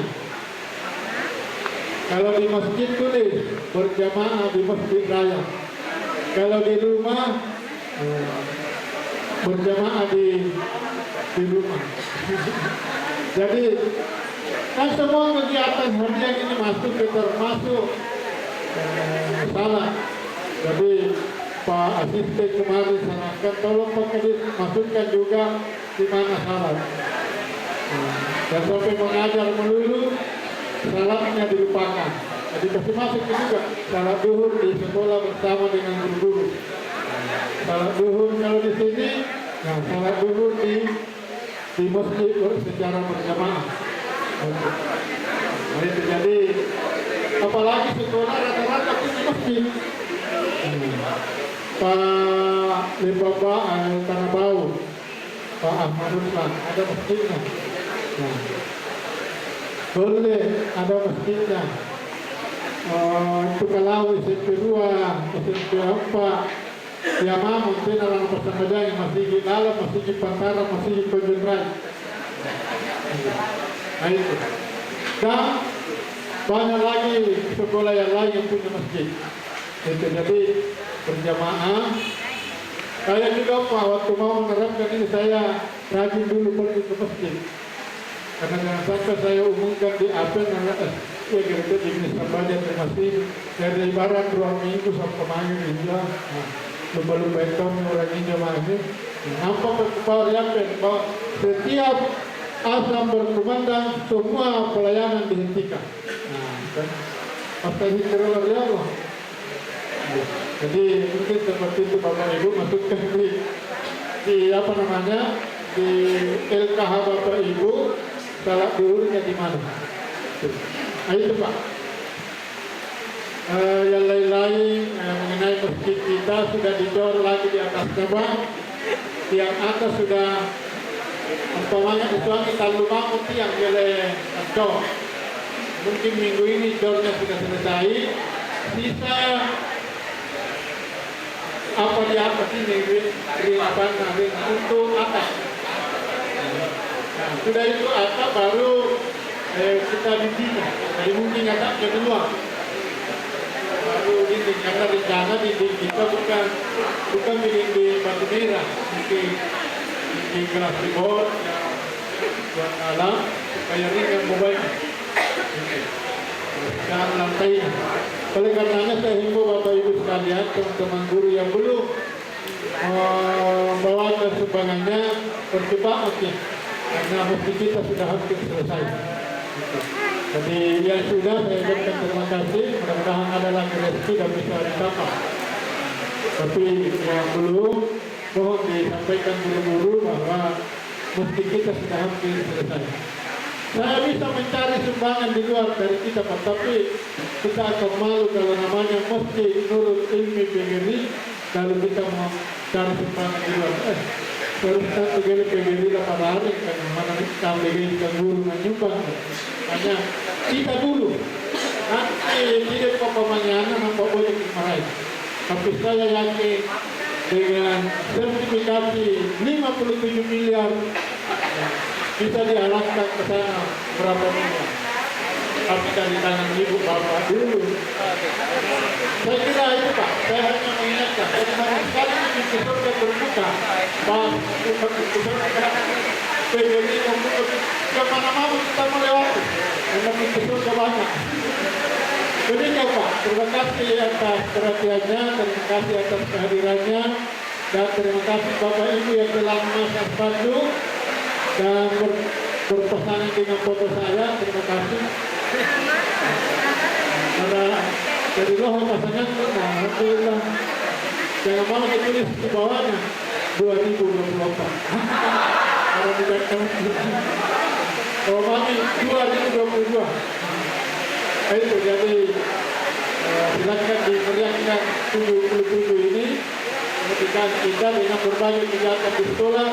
Kalau di masjid tulis berjamaah di masjid raya. Kalau di rumah berjamaah di rumah. Jadi kan semua kegiatan harian ini masuk termasuk salat. Jadi Pak Asisten kemarin sarankan tolong Pak Kadis masukkan juga di mana salat. Dan sampai mengajar melulu salatnya dilupakan. Jadi kasih masuk juga salat duhur di sekolah bersama dengan guru-guru. Salat duhur kalau di sini, nah salat duhur di masjid secara berjamaah. Nah, itu jadi apalagi sekolah rata-rata di masjid. Pak Lebaba Tanah Bau, Pak Ahmad Ruslan ada masjidnya. Nah, boleh ada masjidnya. Itu kalau SMP 2, SMP 4, ya mungkin orang persamaja yang masih di dalam, masih di Pantara, masih di Penjendrai. Nah itu. Dan banyak lagi sekolah yang lain yang punya masjid. Itu jadi berjamaah. Saya juga Pak waktu mau menerapkan ini saya rajin dulu pergi ke masjid. Karena jangan sampai saya umumkan di apa ya gereja di Sabaja termasuk dari ibarat 2 minggu sampai kemarin hingga lumba-lumba itu orang ini masih nampak kepala yang bahwa setiap azan berkumandang semua pelayanan dihentikan. Nah, kan pasti dikerolah ya Allah. Jadi mungkin seperti itu Bapak Ibu masukkan di apa namanya di LKH Bapak Ibu salat duhurnya di mana? Nah, itu Pak. Yang lain-lain mengenai masjid kita sudah dicor lagi di atasnya Pak. Yang atas sudah umpamanya itu kita bangun tiang oleh dor. Mungkin minggu ini dornya sudah selesai, sisa apa di atas ini ring untuk atas. Nah, sudah itu atap baru kita dinding. Jadi mungkin atapnya kedua. Baru dinding karena rencana dinding kita bukan dinding batu merah, mungkin dinding kelas board yang buat alam supaya ringan bobanya. Jangan lantainya. Oleh karenanya saya himbau Bapak Ibu sekalian, teman-teman guru yang belum membawa sumbangannya bercepat mungkin, karena mesti kita sudah hampir selesai. Jadi yang sudah saya ucapkan terima kasih, mudah-mudahan ada lagi rezeki dan bisa ditambah. Tapi yang belum, mohon disampaikan guru-guru bahwa mesti kita sudah hampir selesai. Saya bisa mencari sumbangan di luar dari kita, Pak, tapi kita akan malu kalau namanya mesti menurut ilmu PGRI kalau kita mau cari sumbangan di luar. Seharusnya PGRI lah pada hari kan mana kita PGRI kan guru menyumbang. Hanya kita dulu, nanti tidak pemahamannya nampak boleh dimarahi. Tapi saya yakin dengan sertifikasi 57 miliar bisa diarahkan ke sana berapa miliar. Tapi dari tangan ibu bapak dulu. Saya kira itu Pak, saya hanya mengingatkan bagaimana sekali pintu surga terbuka. PGRI membuka kemana-mana kita melewati. Karena pintu surga banyak. Demikian Pak, terima kasih atas perhatiannya, terima kasih atas kehadirannya, dan terima kasih Bapak Ibu yang telah memasang spanduk dan berpasangan dengan foto saya. Terima kasih. Karena dari loh pasangan, nah, alhamdulillah. Jangan malah ditulis di bawahnya 2024. Kalau tidak kalau mami 2022. Itu jadi silakan dimeriahkan 77 ini. Kemudian kita dengan berbagai kegiatan di sekolah,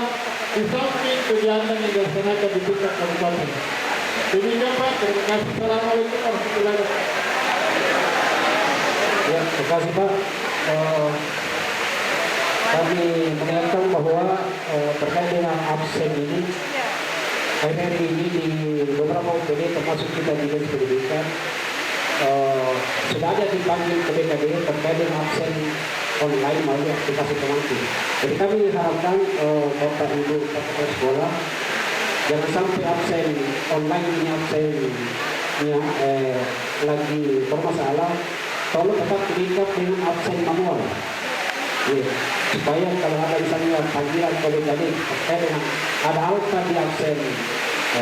di samping kegiatan yang dilaksanakan di tingkat kabupaten. Demikian Pak, terima kasih. Assalamualaikum warahmatullahi wabarakatuh. Ya, terima kasih Pak. Kami mengingatkan bahwa terkait dengan absen ini, akhir ini di beberapa UPD termasuk kita di Dinas Pendidikan sudah ada dipanggil ke BKD terkait dengan absen online melalui aplikasi pengantin. Jadi kami harapkan Bapak Ibu kepala sekolah jangan sampai absen online ini absennya lagi bermasalah, tolong tetap diikat dengan absen manual. Ya, supaya kalau ada misalnya panggilan ke BKD terkait dengan ada alfa di absen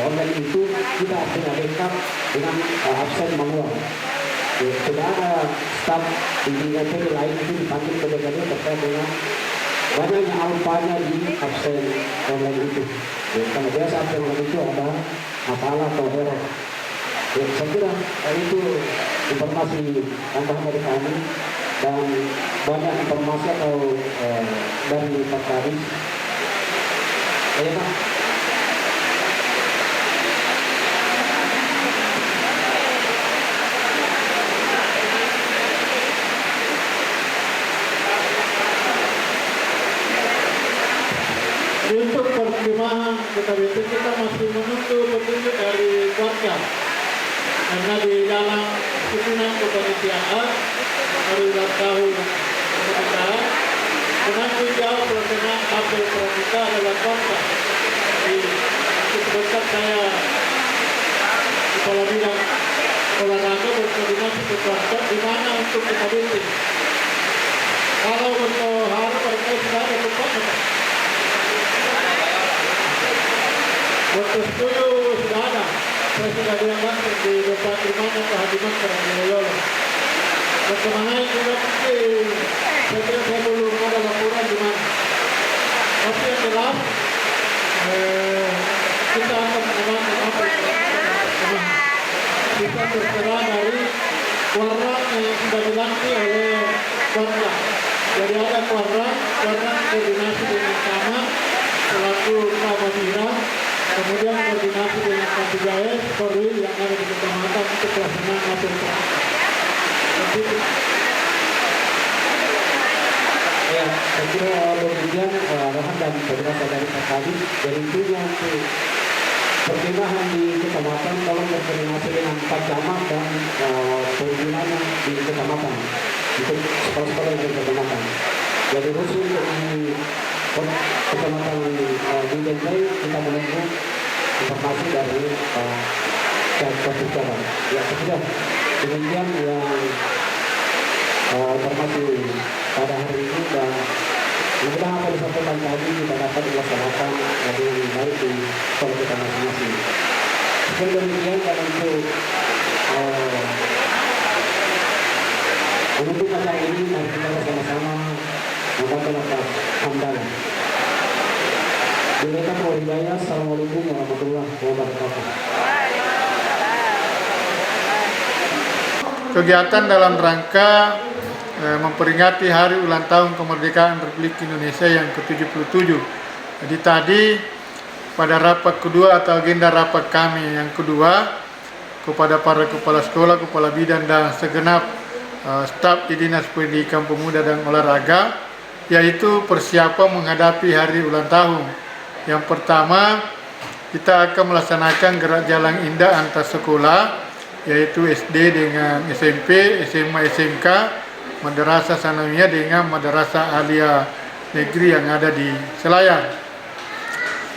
online itu kita punya backup dengan absen manual. Ya, sudah ada staf di BKD lain itu dipanggil ke BKD terkait dengan banyaknya alfanya di absen online itu. Ya, karena biasa absen online itu ada masalah atau error. Ya, saya kira itu informasi tambahan dari kami dan banyak informasi atau dari Pak Karis. Ya Pak. Untuk perkembangan kita masih menunggu petunjuk dari warga, karena di dalam susunan kepanitiaan baru tahun pemerintahan penanggung jawab pelaksanaan apel pramuka adalah warga. Jadi sebentar saya kepala bidang olahraga berkoordinasi ke warga di mana untuk kita bimbing. Kalau untuk hari mereka sudah ada tempatnya. Waktu setuju sudah ada. Saya sudah bilang langsung di depan rumahnya Pak Haji Makar di Loyola. Bagaimana juga mungkin saya kira saya belum ada laporan di mana. Tapi yang jelas kita akan mengamankan apa kita terserah dari warang yang sudah dilantik oleh warga. Jadi ada warang koordinasi dengan sama selaku Pak Madira. kemudian koordinasi dengan K3S, Polri yang ada di kecamatan untuk pelaksanaan apel pramuka. Ya, saya kira demikian arahan dan penjelasan dari Pak Kadis. Jadi intinya untuk perkemahan di kecamatan tolong berkoordinasi dengan Pak Camat dan pembinanya di kecamatan untuk sekolah-sekolah di kecamatan. Jadi khusus untuk di kecamatan di Dentai kita menunggu informasi dari Kapolres Cabang. Ya, sudah demikian yang informasi pada hari ini dan mudah-mudahan apa disampaikan tadi kita dapat dilaksanakan lebih baik di sekolah kita masing-masing. Sekian demikian dan untuk acara ini mari kita bersama-sama membantu atas hamdalah. Demikian Hidayah. Assalamualaikum warahmatullahi wabarakatuh. Kegiatan dalam rangka memperingati hari ulang tahun kemerdekaan Republik Indonesia yang ke-77. Jadi tadi pada rapat kedua atau agenda rapat kami yang kedua kepada para kepala sekolah, kepala bidan dan segenap staf di Dinas Pendidikan Pemuda dan Olahraga, yaitu persiapan menghadapi hari ulang tahun. Yang pertama, kita akan melaksanakan gerak jalan indah antar sekolah, yaitu SD dengan SMP, SMA, SMK, Madrasah Sanawiyah dengan Madrasah Aliyah Negeri yang ada di Selayar.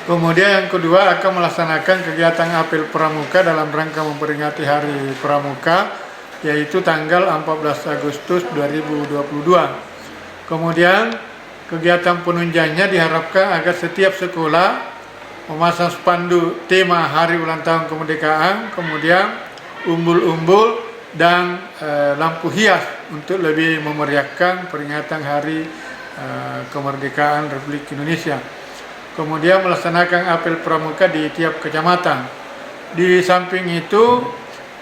Kemudian yang kedua akan melaksanakan kegiatan apel pramuka dalam rangka memperingati Hari Pramuka, yaitu tanggal 14 Agustus 2022. Kemudian kegiatan penunjangnya diharapkan agar setiap sekolah memasang spanduk tema Hari Ulang Tahun Kemerdekaan, kemudian umbul-umbul dan lampu hias untuk lebih memeriahkan peringatan Hari Kemerdekaan Republik Indonesia. Kemudian melaksanakan apel pramuka di tiap kecamatan. Di samping itu,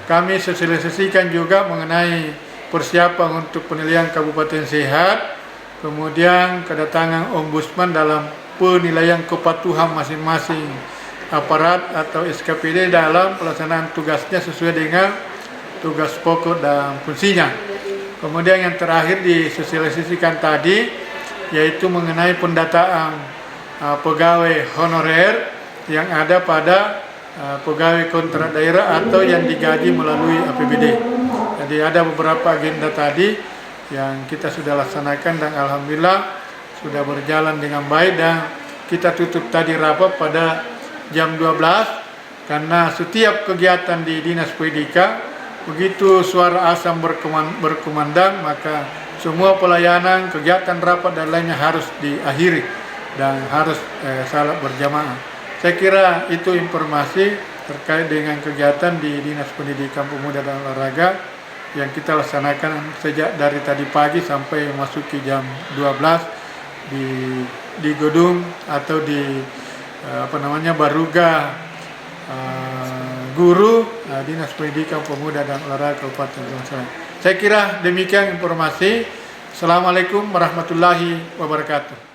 kami sosialisasikan juga mengenai persiapan untuk penilaian Kabupaten Sehat, kemudian kedatangan Ombudsman dalam penilaian kepatuhan masing-masing aparat atau SKPD dalam pelaksanaan tugasnya sesuai dengan tugas pokok dan fungsinya. Kemudian yang terakhir disosialisasikan tadi yaitu mengenai pendataan pegawai honorer yang ada pada pegawai kontrak daerah atau yang digaji melalui APBD. Jadi ada beberapa agenda tadi yang kita sudah laksanakan dan alhamdulillah sudah berjalan dengan baik, dan kita tutup tadi rapat pada jam 12 karena setiap kegiatan di Dinas Pendidikan begitu suara azan berkumandang maka semua pelayanan, kegiatan rapat dan lainnya harus diakhiri dan harus salat berjamaah. Saya kira itu informasi terkait dengan kegiatan di Dinas Pendidikan Pemuda dan Olahraga yang kita laksanakan sejak dari tadi pagi sampai memasuki jam 12 di gedung atau di Baruga Guru Dinas Pendidikan Pemuda dan Olahraga Kabupaten Selayar. Saya kira demikian informasi. Assalamualaikum warahmatullahi wabarakatuh.